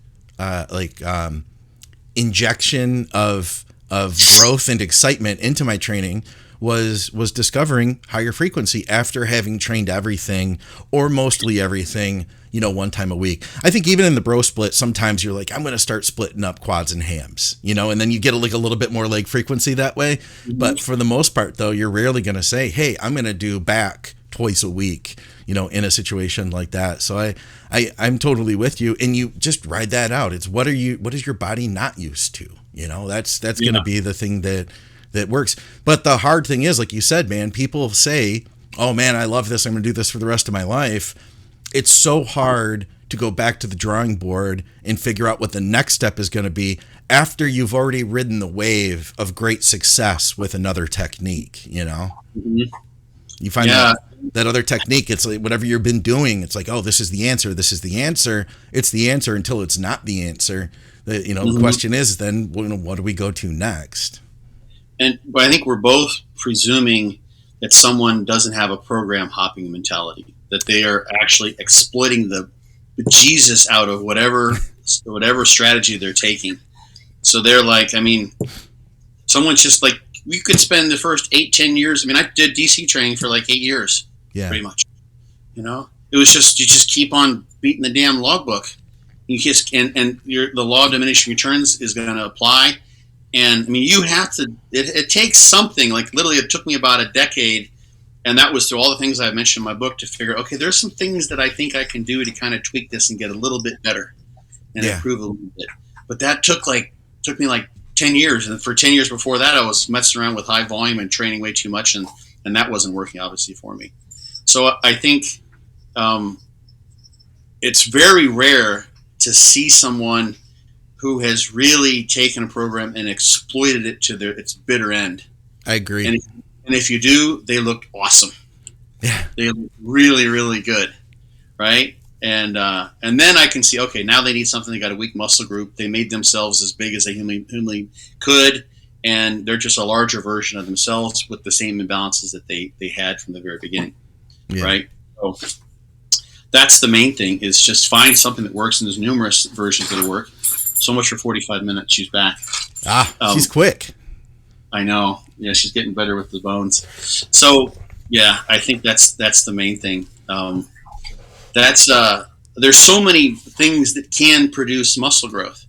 injection of growth and excitement into my training was discovering higher frequency after having trained everything or mostly everything, one time a week. I think even in the bro split, sometimes you're like, I'm going to start splitting up quads and hams, and then you get a little bit more leg frequency that way. Mm-hmm. But for the most part, though, you're rarely going to say, hey, I'm going to do back twice a week, in a situation like that. So I'm totally with you. And you just ride that out. It's what is your body not used to? That's going to be the thing that works. But the hard thing is, like you said, man, people say oh man, I love this. I'm going to do this for the rest of my life. It's so hard to go back to the drawing board and figure out what the next step is going to be after you've already ridden the wave of great success with another technique, you know? Mm-hmm. You find that other technique, it's like whatever you've been doing, it's like, oh, this is the answer. This is the answer. It's the answer until it's not the answer. The question is then, what do we go to next? But I think we're both presuming that someone doesn't have a program hopping mentality, that they are actually exploiting the Jesus out of whatever strategy they're taking. So they're like, I mean, someone's just like, you could spend the first 8-10 years. I mean, I did DC training for like 8 years, pretty much. You know, it was just, you just keep on beating the damn logbook. You just, and the law of diminishing returns is going to apply. And I mean, you have to, it takes something, like literally it took me about a decade. And that was through all the things I've mentioned in my book to figure, okay, there's some things that I think I can do to kind of tweak this and get a little bit better and improve a little bit. But that took me like 10 years. And for 10 years before that, I was messing around with high volume and training way too much. And that wasn't working, obviously, for me. So I think it's very rare to see someone who has really taken a program and exploited it to its bitter end. I agree. And if you do, they look awesome. Yeah. They look really, really good, right? And then I can see, okay, now they need something. They got a weak muscle group. They made themselves as big as they humanly could, and they're just a larger version of themselves with the same imbalances that they had from the very beginning, right? So that's the main thing, is just find something that works, and there's numerous versions that work. So much for 45 minutes. She's back. She's quick. I know. Yeah, she's getting better with the bones. So, yeah, I think that's the main thing. There's so many things that can produce muscle growth.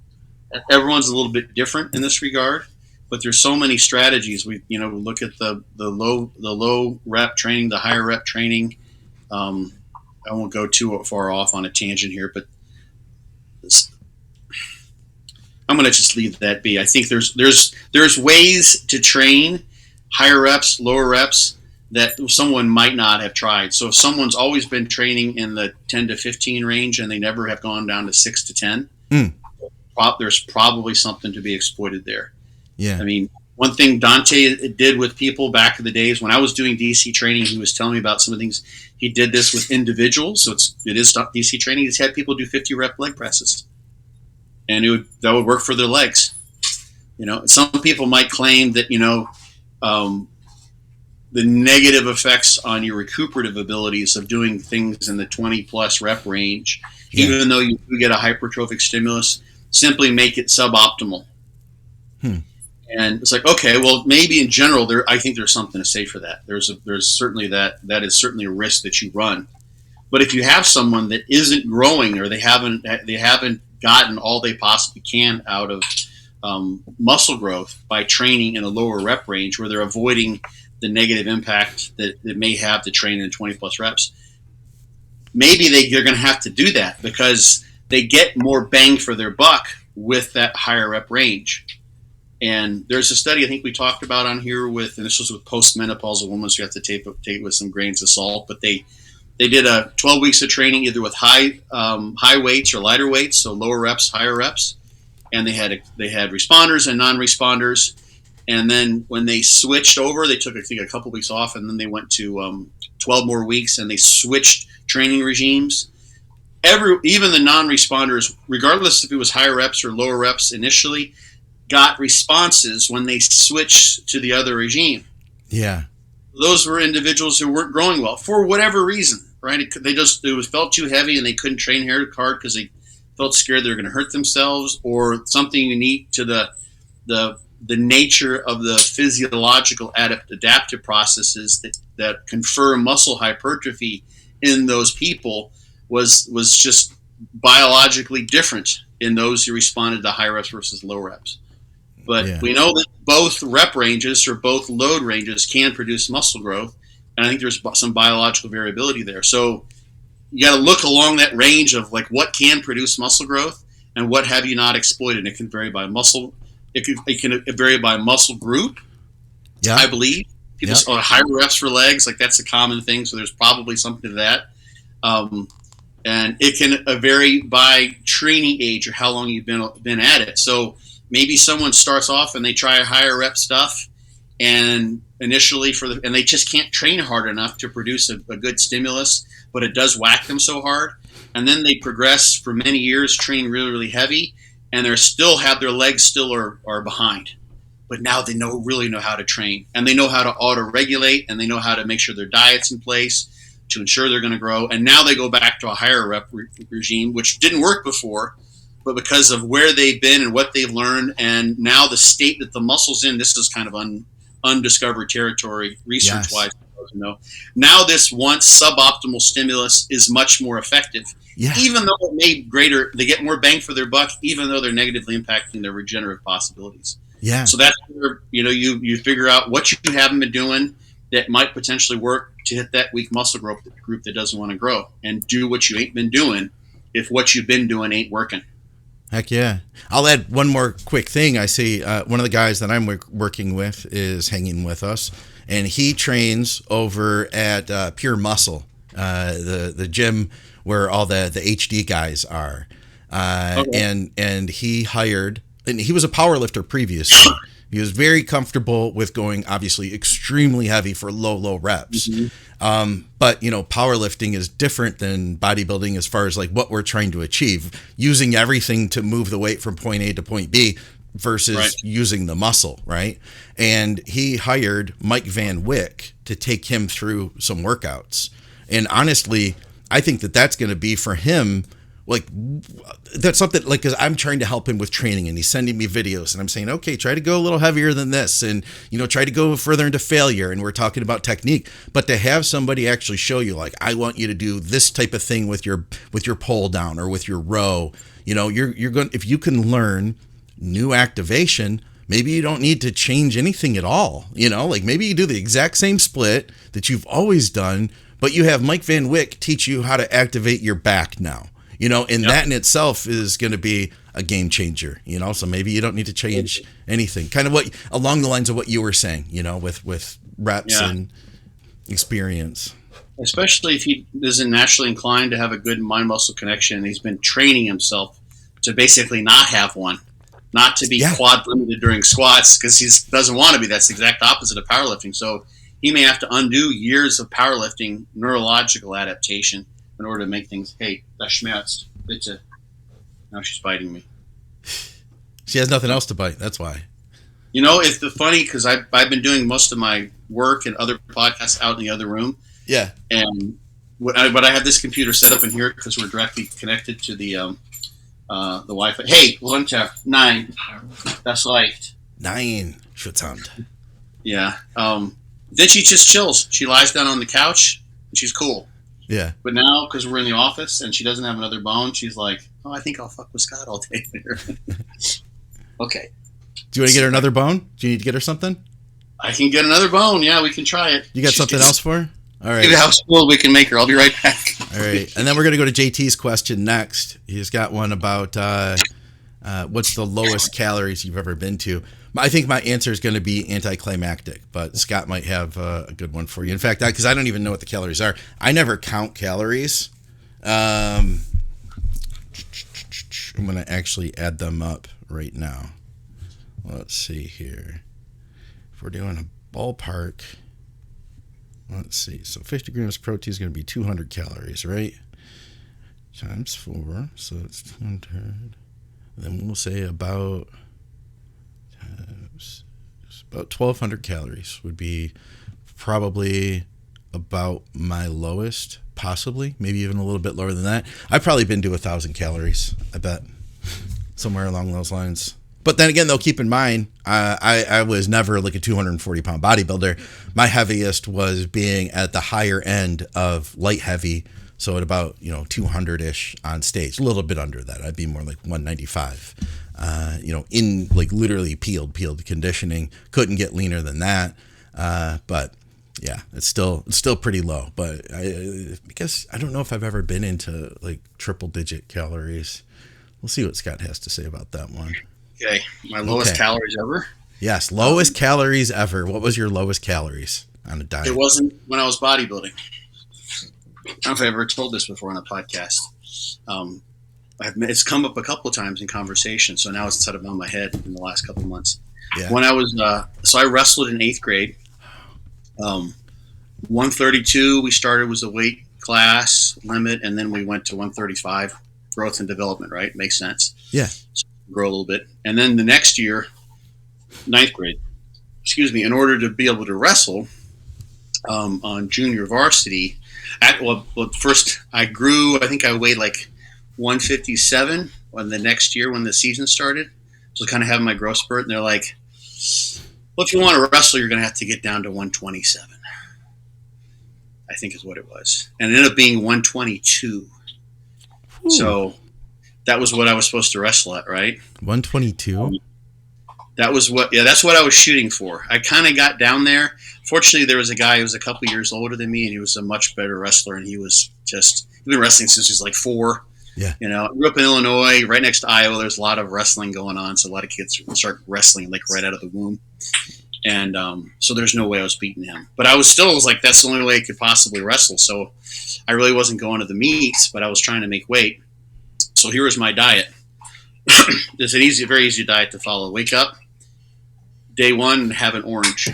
Everyone's a little bit different in this regard, but there's so many strategies. We look at the low rep training, the higher rep training. I won't go too far off on a tangent here, but I'm going to just leave that be. I think there's ways to train higher reps, lower reps that someone might not have tried. So if someone's always been training in the 10 to 15 range and they never have gone down to 6 to 10, there's probably something to be exploited there. Yeah. I mean, one thing Dante did with people back in the days when I was doing DC training, he was telling me about some of the things. He did this with individuals. So it is DC training. He's had people do 50 rep leg presses. And that would work for their legs. Some people might claim that, the negative effects on your recuperative abilities of doing things in the 20 plus rep range, even though you do get a hypertrophic stimulus, simply make it suboptimal. And it's like, okay, well, maybe in general, I think there's something to say for that. There's certainly that is certainly a risk that you run. But if you have someone that isn't growing, or they haven't gotten all they possibly can out of muscle growth by training in a lower rep range, where they're avoiding the negative impact that it may have to train in 20 plus reps, maybe they're going to have to do that because they get more bang for their buck with that higher rep range. And there's a study I think we talked about on here and this was with postmenopausal women, so you have to take it with some grains of salt, but they did a 12 weeks of training either with high weights or lighter weights, so lower reps, higher reps, and they had responders and non-responders. And then when they switched over, they took, I think, a couple weeks off, and then they went to 12 more weeks, and they switched training regimes. Even the non-responders, regardless if it was higher reps or lower reps initially, got responses when they switched to the other regime. Yeah. Those were individuals who weren't growing well for whatever reason, right? It felt too heavy, and they couldn't train hard because they felt scared they were going to hurt themselves, or something unique to the nature of the physiological adaptive processes that confer muscle hypertrophy in those people was just biologically different in those who responded to high reps versus low reps. But we know that both rep ranges or both load ranges can produce muscle growth, and I think there's some biological variability there. So you got to look along that range of like what can produce muscle growth and what have you not exploited. It can vary by muscle. It can vary by muscle group, I believe. People higher reps for legs, like that's a common thing. So there's probably something to that. And it can vary by training age or how long you've been at it. So maybe someone starts off and they try higher rep stuff, and initially and they just can't train hard enough to produce a good stimulus, but it does whack them so hard. And then they progress for many years, train really, really heavy, and they're still have their legs still are behind. But now they really know how to train, and they know how to auto-regulate, and they know how to make sure their diet's in place to ensure they're going to grow. And now they go back to a higher rep regime, which didn't work before, but because of where they've been and what they've learned, and now the state that the muscle's in, this is kind of undiscovered territory research-wise. Yes. Now this once suboptimal stimulus is much more effective, even though they get more bang for their buck, even though they're negatively impacting their regenerative possibilities. Yeah. So that's where you figure out what you haven't been doing that might potentially work to hit that weak muscle group that doesn't want to grow, and do what you ain't been doing if what you've been doing ain't working. Heck yeah. I'll add one more quick thing. I see one of the guys that I'm working with is hanging with us, and he trains over at Pure Muscle, the gym where all the HD guys are. Okay. And he hired, and he was a power lifter previously. He was very comfortable with going, obviously, extremely heavy for low reps. Mm-hmm. But, powerlifting is different than bodybuilding as far as like what we're trying to achieve, using everything to move the weight from point A to point B versus using the muscle, right? And he hired Mike Van Wyck to take him through some workouts. And honestly, I think that's going to be for him, like, that's something like, because I'm trying to help him with training, and he's sending me videos, and I'm saying, okay, try to go a little heavier than this, and try to go further into failure, and we're talking about technique. But to have somebody actually show you, like, I want you to do this type of thing with your pull down or with your row, you're going, if you can learn new activation, maybe you don't need to change anything at all. Like maybe you do the exact same split that you've always done, but you have Mike Van Wyck teach you how to activate your back now. And that in itself is going to be a game changer, so maybe you don't need to change anything. Kind of what along the lines of what you were saying, with reps and experience. Especially if he isn't naturally inclined to have a good mind-muscle connection. He's been training himself to basically not have one, not to be quad limited during squats, because he doesn't want to be. That's the exact opposite of powerlifting. So he may have to undo years of powerlifting neurological adaptation in order to make things, hey, das schmerzt, bitte. Now she's biting me. She has nothing else to bite, that's why. It's funny, because I've been doing most of my work and other podcasts out in the other room. Yeah. And but I have this computer set up in here because we're directly connected to the Wi-Fi. Hey, runter, 9. Das reicht. 9. Schutzhand. Yeah. Then she just chills. She lies down on the couch, and she's cool. Yeah. But now, because we're in the office and she doesn't have another bone, she's like, oh, I think I'll fuck with Scott all day later. Okay. Do you want to get her another bone? Do you need to get her something? I can get another bone. Yeah, we can try it. You got something else for her? All right. How spoiled we can make her. I'll be right back. All right. And then we're going to go to JT's question next. He's got one about what's the lowest calories you've ever been to. I think my answer is going to be anticlimactic, but Scott might have a good one for you. In fact, because I don't even know what the calories are. I never count calories. I'm going to actually add them up right now. Let's see here. If we're doing a ballpark, let's see. So 50 grams of protein is going to be 200 calories, right? Times 4, so it's 200. Then we'll say about 1,200 calories would be probably about my lowest, possibly, maybe even a little bit lower than that. I've probably been to 1,000 calories, I bet, somewhere along those lines. But then again, though, keep in mind, I was never like a 240-pound bodybuilder. My heaviest was being at the higher end of light heavy, so at about 200-ish on stage, a little bit under that. I'd be more like 195. In like literally peeled conditioning, couldn't get leaner than that. But yeah, it's still pretty low. But I guess I don't know if I've ever been into like triple digit calories. We'll see what Scott has to say about that one. Okay, my lowest calories ever. Yes, lowest calories ever. What was your lowest calories? on a diet? It wasn't when I was bodybuilding. I don't know if I ever told this before on a podcast. It's come up a couple of times in conversation, so now it's sort of on my head in the last couple of months. Yeah. When I was, so I wrestled in 8th grade. 132 we started was the weight class limit, and then we went to 135, growth and development, right? Makes sense. Yeah. So grow a little bit. And then the next year, 9th grade, in order to be able to wrestle on junior varsity, first I grew, I think I weighed like 157 when the next year when the season started. So kind of having my growth spurt, and they're like, well, if you want to wrestle, you're going to have to get down to 127. I think is what it was. And it ended up being 122. Ooh. So that was what I was supposed to wrestle at, right? 122? That's what I was shooting for. I kind of got down there. Fortunately, there was a guy who was a couple years older than me, and he was a much better wrestler, and he'd been wrestling since he was like 4. Yeah. You know, I grew up in Illinois, right next to Iowa. There's a lot of wrestling going on, so a lot of kids start wrestling like right out of the womb. And so there's no way I was beating him. But I was like, that's the only way I could possibly wrestle. So I really wasn't going to the meets, but I was trying to make weight. So here was my diet. It's an very easy diet to follow. Wake up, day 1, have an orange.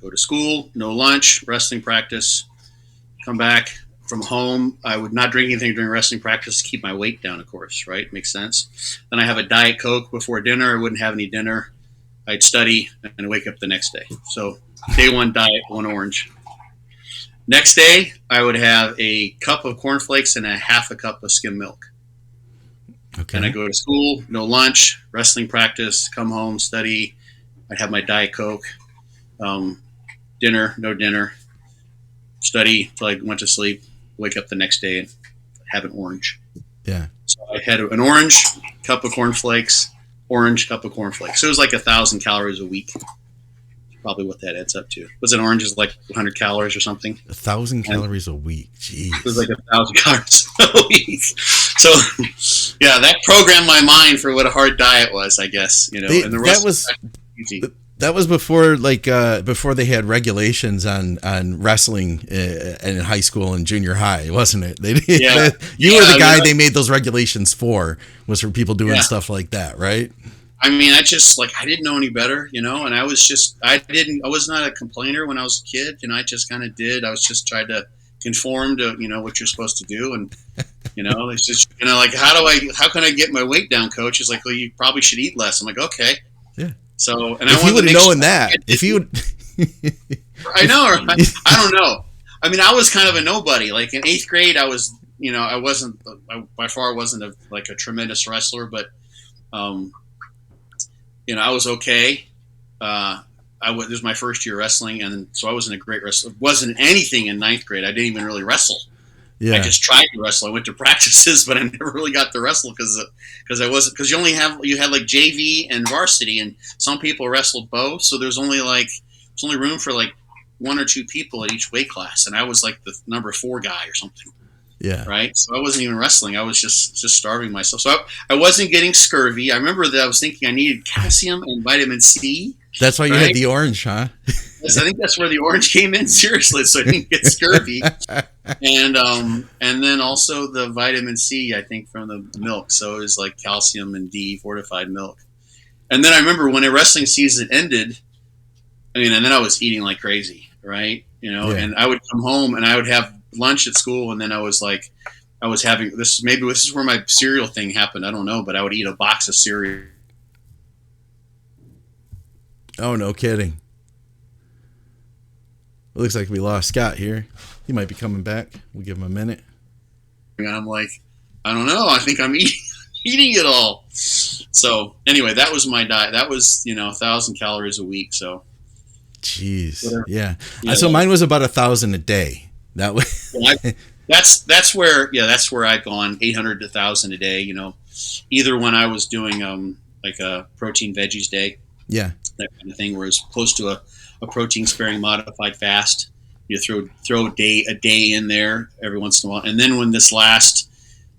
Go to school, no lunch, wrestling practice. Come back from home. I would not drink anything during wrestling practice to keep my weight down, of course, right? Makes sense. Then I have a Diet Coke before dinner. I wouldn't have any dinner. I'd study and wake up the next day. So day 1 diet, 1 orange. Next day, I would have a cup of cornflakes and a half a cup of skim milk. Okay. And I go to school, no lunch, wrestling practice, come home, study. I'd have my Diet Coke, dinner, no dinner, study till I went to sleep, wake up the next day and have an orange. Yeah. So I had an orange, cup of cornflakes, orange, cup of cornflakes. So it was like 1,000 calories a week. Probably what that adds up to. Was an orange is like 100 calories or something? 1,000 calories a week. Jeez. It was like 1,000 calories a week. So, yeah, that programmed my mind for what a hard diet was, I guess. You know, and the rest was easy. That was before, before they had regulations on wrestling in high school and junior high, wasn't it? You were the guy they made those regulations for, was for people doing stuff like that, right? I mean, I didn't know any better, you know, and I was not a complainer when I was a kid, and I just kind of did. I was just trying to conform to, you know, what you're supposed to do. And, you know, it's just, you know, like, how can I get my weight down, coach? It's like, well, you probably should eat less. I'm like, okay. Yeah. So, and if I you would have known that, if you would, I know, I don't know. I mean, I was kind of a nobody. Like in 8th grade, I was, you know, I by far wasn't a tremendous wrestler, but, you know, I was okay. This was my first year wrestling, and so I wasn't a great wrestler. Wasn't anything in 9th grade. I didn't even really wrestle. Yeah. I just tried to wrestle. I went to practices, but I never really got to wrestle because you had like JV and varsity, and some people wrestled both. So there's only room for like 1 or 2 people at each weight class, and I was like the number 4 guy or something. Yeah. Right. So I wasn't even wrestling. I was just starving myself. So I wasn't getting scurvy. I remember that I was thinking I needed calcium and vitamin C. That's why you had the orange, huh? Yes, I think that's where the orange came in. Seriously, so I didn't get scurvy. And then also the vitamin C, I think, from the milk. So it was like calcium and D fortified milk. And then I remember when the wrestling season ended, I mean, and then I was eating like crazy, right? You know, and I would come home and I would have lunch at school, and then I was having this. Maybe this is where my cereal thing happened. I don't know, but I would eat a box of cereal. Oh, no kidding. It looks like we lost Scott here. He might be coming back. We'll give him a minute. And I'm like, I don't know. I think I'm eating it all. So anyway, that was my diet. That was, you know, 1,000 calories a week. So. Jeez. Yeah. So mine was about 1,000 a day. That was. That's where I've gone 800 to 1,000 a day. You know, either when I was doing like a protein veggies day. Yeah. That kind of thing, where it's close to a protein sparing modified fast. You throw a day in there every once in a while, and then when this last,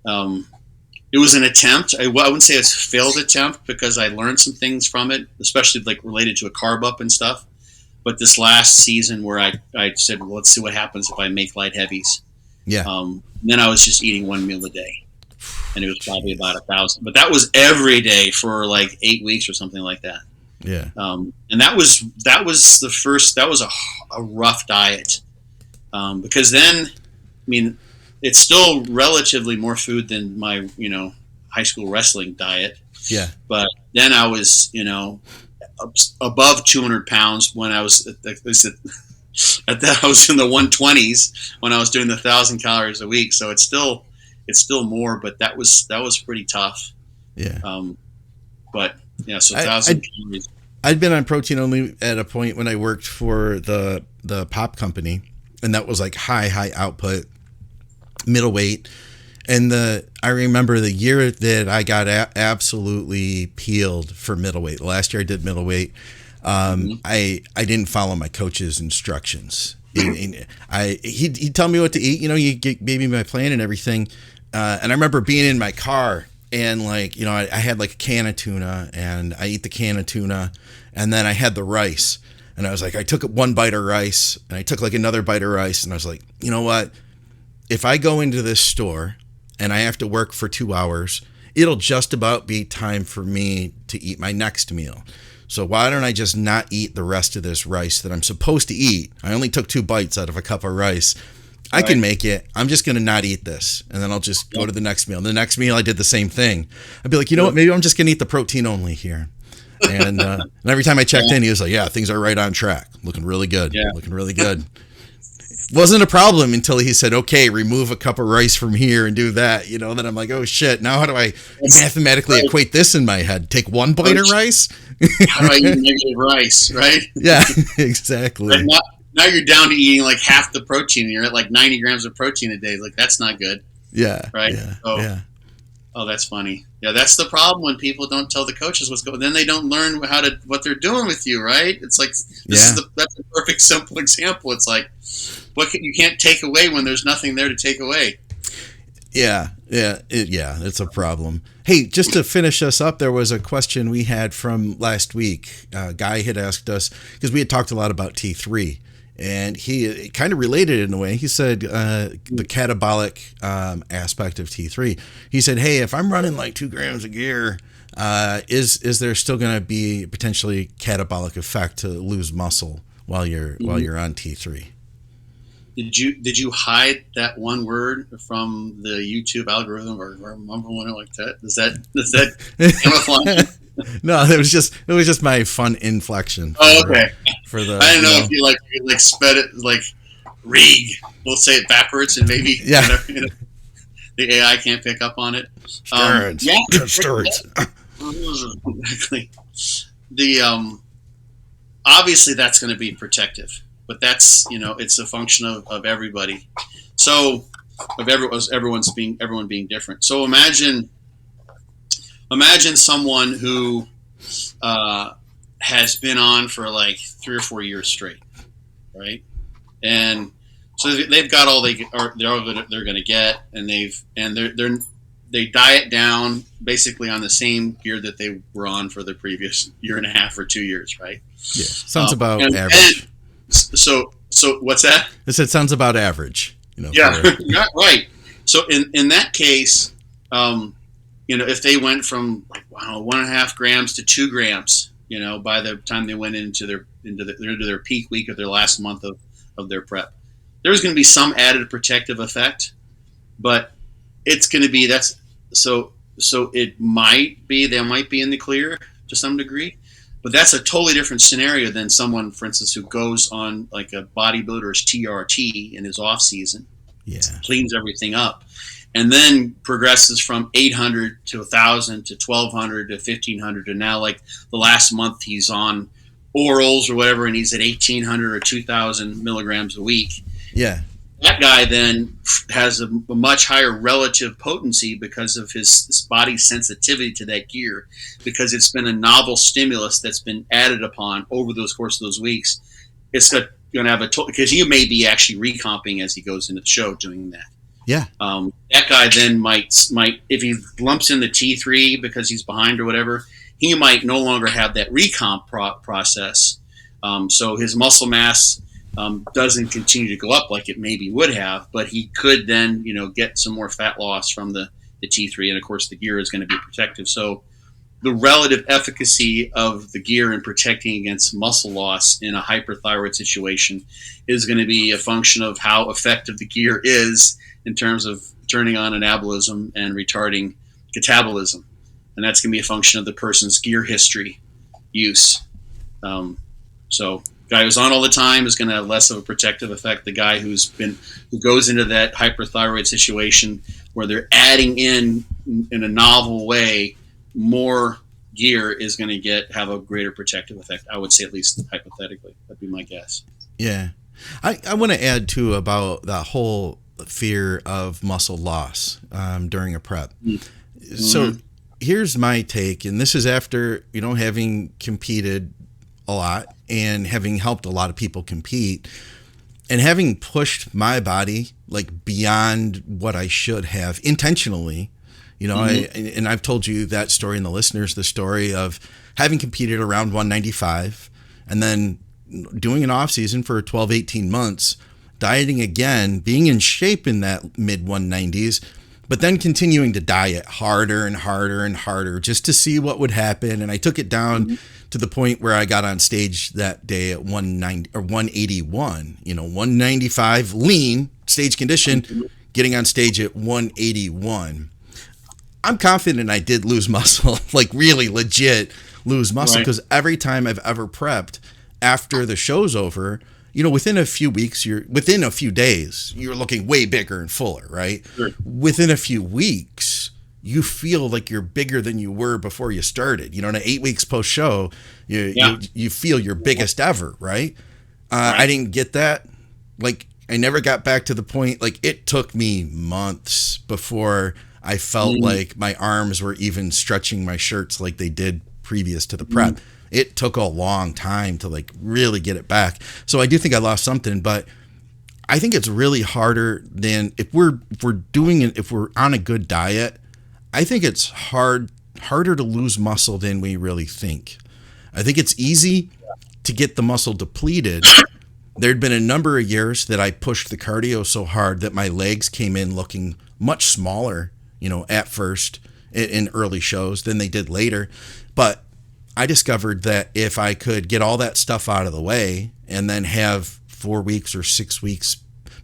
it was an attempt. I wouldn't say it's a failed attempt because I learned some things from it, especially like related to a carb up and stuff. But this last season where I said, well, let's see what happens if I make light heavies. Yeah. Then I was just eating one meal a day, and it was probably about 1,000. But that was every day for like 8 weeks or something like that. Yeah. And that was the first. That was a rough diet, because then, I mean, it's still relatively more food than my high school wrestling diet. Yeah. But then I was above 200 pounds when I was at that. I was in the 120s when I was doing the 1,000 calories a week. So it's still more, but that was pretty tough. Yeah. But yeah, so 1,000 calories. I'd been on protein only at a point when I worked for the pop company, and that was like high output, middleweight. And I remember the year that I got absolutely peeled for middleweight. Last year I did middleweight. I didn't follow my coach's instructions. He'd tell me what to eat. You gave me my plan and everything. And I remember being in my car and I had like a can of tuna, and I eat the can of tuna, and then I had the rice, and I was like, I took one bite of rice, and I took like another bite of rice, and I was like, you know what? If I go into this store and I have to work for 2 hours, it'll just about be time for me to eat my next meal. So why don't I just not eat the rest of this rice that I'm supposed to eat? I only took 2 bites out of a cup of rice. I can make it. I'm just going to not eat this. And then I'll just go to the next meal. The next meal, I did the same thing. I'd be like, you know what? Maybe I'm just going to eat the protein only here. And every time I checked in, he was like, yeah, things are right on track. Looking really good. Yeah. Looking really good. Wasn't a problem until he said, okay, remove a cup of rice from here and do that. Then I'm like, oh shit. Now how do I mathematically equate this in my head? Take 1 bite of rice? How do I eat negative rice, right? Yeah, exactly. Now you're down to eating like half the protein. You're at like 90 grams of protein a day. Like, that's not good. Yeah. Right. Yeah. Oh, that's funny. Yeah, that's the problem when people don't tell the coaches what's going. Then they don't learn what they're doing with you, right? It's like that's a perfect simple example. It's like you can't take away when there's nothing there to take away. Yeah, it's a problem. Hey, just to finish us up, there was a question we had from last week. A guy had asked us, because we had talked a lot about T3, and he kind of related it in a way. He said the catabolic aspect of T3. He said, hey, if I'm running like 2 grams of gear, is there still going to be potentially catabolic effect to lose muscle while you're on T3? Did you hide that one word from the YouTube algorithm or remember one like that? Does that camouflage? No, it was just my fun inflection. Okay. For the I didn't know if you sped it like Rig. We'll say it backwards and maybe the AI can't pick up on it. Steroids. Exactly. Obviously that's going to be protective. But that's, it's a function of everybody. So everyone being different. So imagine someone who has been on for like 3 or 4 years straight, right? And so they've got all they're going to get, and they diet down basically on the same gear that they were on for the previous 1.5 or 2 years, right? Yeah, sounds about average. So what's that? I said sounds about average. Yeah, right. So in that case, if they went from 1.5 grams to 2 grams, by the time they went into their peak week of their last month of their prep, there's going to be some added protective effect, but it's going to be so it might be they might be in the clear to some degree. But that's a totally different scenario than someone, for instance, who goes on like a bodybuilder's TRT in his off season, cleans everything up, and then progresses from 800 to 1,000 to 1,200 to 1,500 to now like the last month he's on orals or whatever, and he's at 1,800 or 2,000 milligrams a week. Yeah. That guy then has a much higher relative potency because of his body's sensitivity to that gear, because it's been a novel stimulus that's been added upon over those course of those weeks. It's going to have because you may be actually recomping as he goes into the show doing that. Yeah. That guy then might if he lumps in the T3 because he's behind or whatever, he might no longer have that recomp process. So his muscle mass doesn't continue to go up like it maybe would have, but he could then, get some more fat loss from the T3. And of course, the gear is going to be protective. So the relative efficacy of the gear in protecting against muscle loss in a hyperthyroid situation is going to be a function of how effective the gear is in terms of turning on anabolism and retarding catabolism. And that's going to be a function of the person's gear history use. So guy who's on all the time is going to have less of a protective effect. The guy who goes into that hyperthyroid situation where they're adding in a novel way more gear is going to have a greater protective effect. I would say, at least hypothetically. That'd be my guess. Yeah. I want to add too about the whole fear of muscle loss during a prep. Mm-hmm. So here's my take, and this is after, having competed a lot and having helped a lot of people compete and having pushed my body like beyond what I should have intentionally. I've told you that story, and the listeners, the story of having competed around 195 and then doing an off season for 12, 18 months, dieting again, being in shape in that mid 190s, but then continuing to diet harder and harder and harder just to see what would happen. And I took it down to the point where I got on stage that day at 190 or 181, 195 lean stage condition, getting on stage at 181. I'm confident I did lose muscle, like really legit lose muscle, because every time I've ever prepped after the show's over, within a few weeks, within a few days, you're looking way bigger and fuller, right? Sure. Within a few weeks, you feel like you're bigger than you were before you started. In 8 weeks post show, you feel your biggest ever, right? I didn't get that. Like, I never got back to the point. Like, it took me months before I felt like my arms were even stretching my shirts like they did previous to the prep. It took a long time to like really get it back. So I do think I lost something, but I think it's really harder than if we're on a good diet. I think it's harder to lose muscle than we really think. I think it's easy to get the muscle depleted. There'd been a number of years that I pushed the cardio so hard that my legs came in looking much smaller, at first in early shows than they did later. But I discovered that if I could get all that stuff out of the way and then have 4 weeks or 6 weeks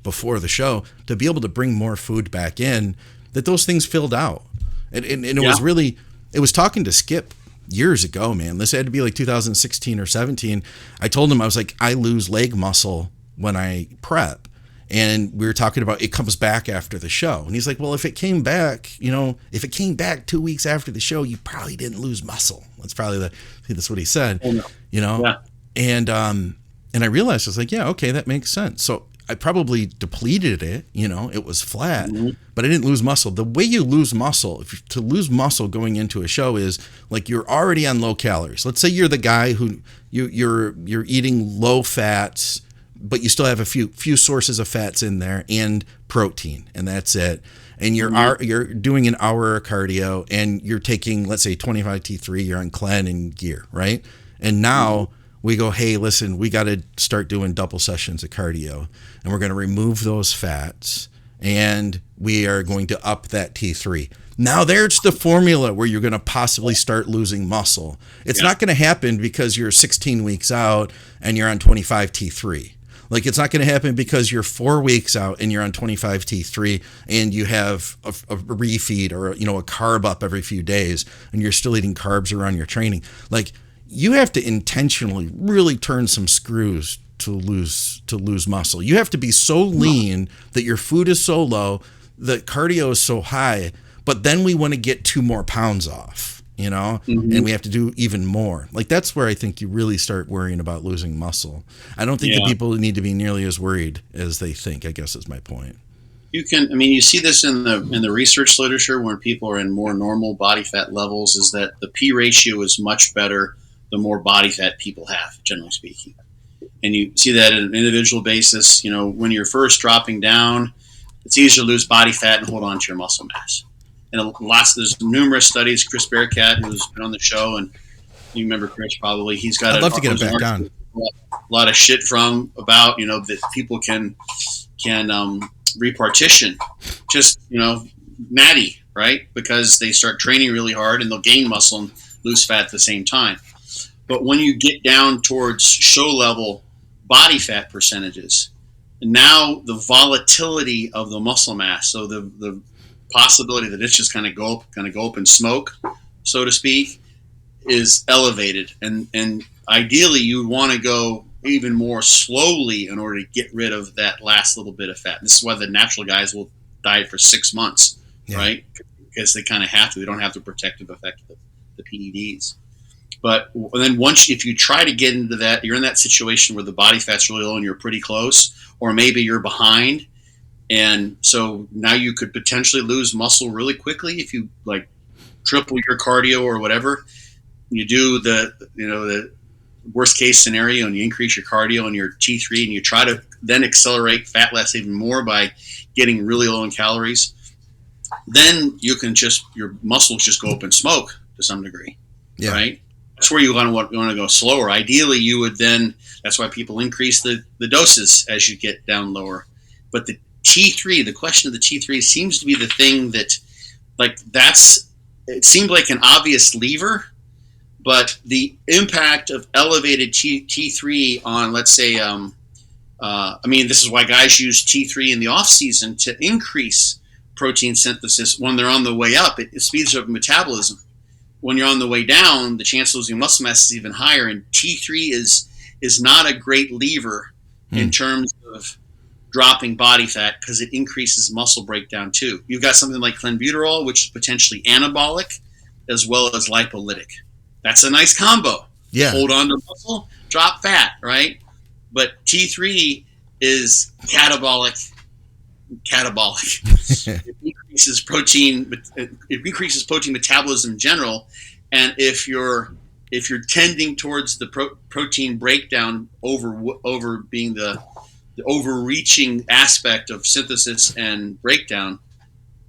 before the show to be able to bring more food back in, that those things filled out. And it was talking to Skip years ago, man. This had to be like 2016 or 17. I told him, I was like, I lose leg muscle when I prep. And we were talking about it comes back after the show. And he's like, well, if it came back, if it came back 2 weeks after the show, you probably didn't lose muscle. That's what he said, Yeah. And I realized, I was like, yeah, okay, that makes sense. So I probably depleted it, it was flat, but I didn't lose muscle. The way you lose muscle, to lose muscle going into a show is like you're already on low calories. Let's say you're the guy who you're eating low fats, but you still have a few sources of fats in there and protein, and that's it. And you're doing an hour of cardio, and you're taking, let's say, 25 T3. You're on Clen and gear, right? And now we go, hey, listen, we got to start doing double sessions of cardio, and we're going to remove those fats, and we are going to up that T3. Now there's the formula where you're going to possibly start losing muscle. It's not going to happen because you're 16 weeks out and you're on 25 T3. Like, it's not going to happen because you're 4 weeks out and you're on 25 T3 and you have a refeed or, a carb up every few days and you're still eating carbs around your training. Like, you have to intentionally really turn some screws to lose muscle. You have to be so lean that your food is so low, that cardio is so high, but then we want to get 2 more pounds off. And we have to do even more. Like, that's where I think you really start worrying about losing muscle. I don't think the people need to be nearly as worried as they think, I guess is my point. You see this in the research literature when people are in more normal body fat levels, is that the P ratio is much better the more body fat people have, generally speaking. And you see that on an individual basis. When you're first dropping down, it's easier to lose body fat and hold on to your muscle mass. And there's numerous studies. Chris Bearcat, who's been on the show, and you remember Chris probably. I'd love to get him back on. a lot of shit from about, that people can repartition, just, natty, right? Because they start training really hard and they'll gain muscle and lose fat at the same time. But when you get down towards show level body fat percentages, now the volatility of the muscle mass, so the possibility that it's just kind of go up in smoke, so to speak, is elevated. And ideally you would want to go even more slowly in order to get rid of that last little bit of fat. And this is why the natural guys will diet for 6 months, right? Because they kind of have to. They don't have the protective effect of the PEDs. But then if you try to get into that, you're in that situation where the body fat's really low and you're pretty close, or maybe you're behind. And so now you could potentially lose muscle really quickly if you like triple your cardio or whatever. You do the worst case scenario and you increase your cardio and your T3 and you try to then accelerate fat loss even more by getting really low in calories. Then you can your muscles just go up in smoke to some degree, right? That's where you want to go slower. Ideally, you would then. That's why people increase the doses as you get down lower. But the T3, the question of the T3 seems to be the thing that, it seemed like an obvious lever, but the impact of elevated T3 on, let's say, this is why guys use T3 in the off season to increase protein synthesis when they're on the way up. It speeds up metabolism. When you're on the way down, the chance of losing muscle mass is even higher. And T3 is not a great lever in terms of dropping body fat because it increases muscle breakdown too. You've got something like clenbuterol, which is potentially anabolic as well as lipolytic. That's a nice combo. Yeah. Hold on to muscle, drop fat, right? But T3 is catabolic. It increases protein metabolism in general, and if you're tending towards the protein breakdown over being the overreaching aspect of synthesis and breakdown,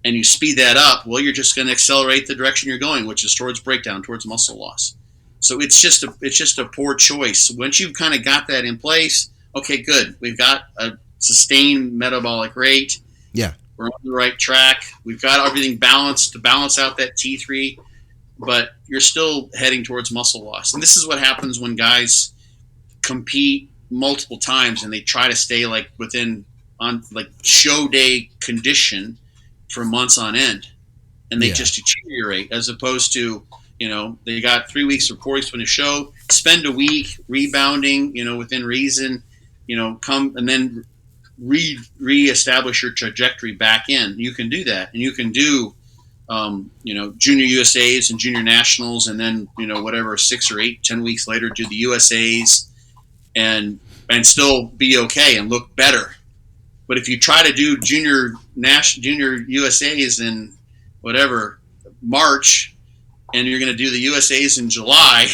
and you speed that up, well, you're just going to accelerate the direction you're going, which is towards breakdown, towards muscle loss. So it's just a poor choice. Once you've kind of got that in place, okay, good. We've got a sustained metabolic rate. Yeah. We're on the right track. We've got everything balanced to balance out that T3, but you're still heading towards muscle loss. And this is what happens when guys compete multiple times and they try to stay within show day condition for months on end, and they just deteriorate, as opposed to, they got 3 weeks or 4 weeks when a show, spend a week rebounding, within reason, come and then reestablish your trajectory back in. You can do that, and you can do, junior USAs and junior nationals, and then, 6 or 8, 10 weeks later, do the USAs and still be okay and look better. But if you try to do junior USAs in March, and you're going to do the USAs in July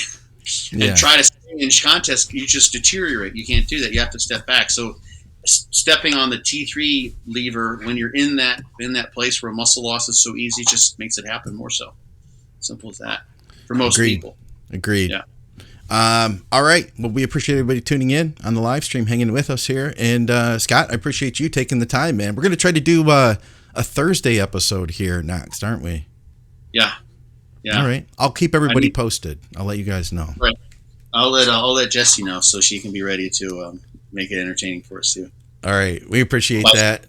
and try to stay in contest, you just deteriorate. You can't do that. You have to step back. So stepping on the T3 lever when you're in that place where muscle loss is so easy just makes it happen more so. Simple as that for most people. Agreed. Yeah. All right. Well, we appreciate everybody tuning in on the live stream, hanging with us here. And Scott, I appreciate you taking the time, man. We're going to try to do a Thursday episode here next, aren't we? Yeah. All right. I'll keep everybody posted. I'll let you guys know. Right. I'll let Jessie know so she can be ready to make it entertaining for us too. All right. We appreciate that.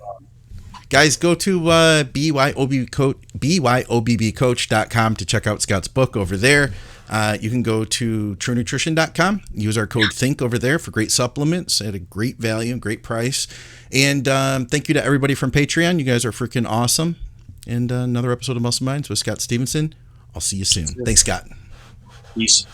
Guys, go to BYOBBcoach.com to check out Scott's book over there. You can go to truenutrition.com. Use our code THINK over there for great supplements at a great value, great price. And thank you to everybody from Patreon. You guys are freaking awesome. And another episode of Muscle Minds with Scott Stevenson. I'll see you soon. Thanks, Scott. Peace.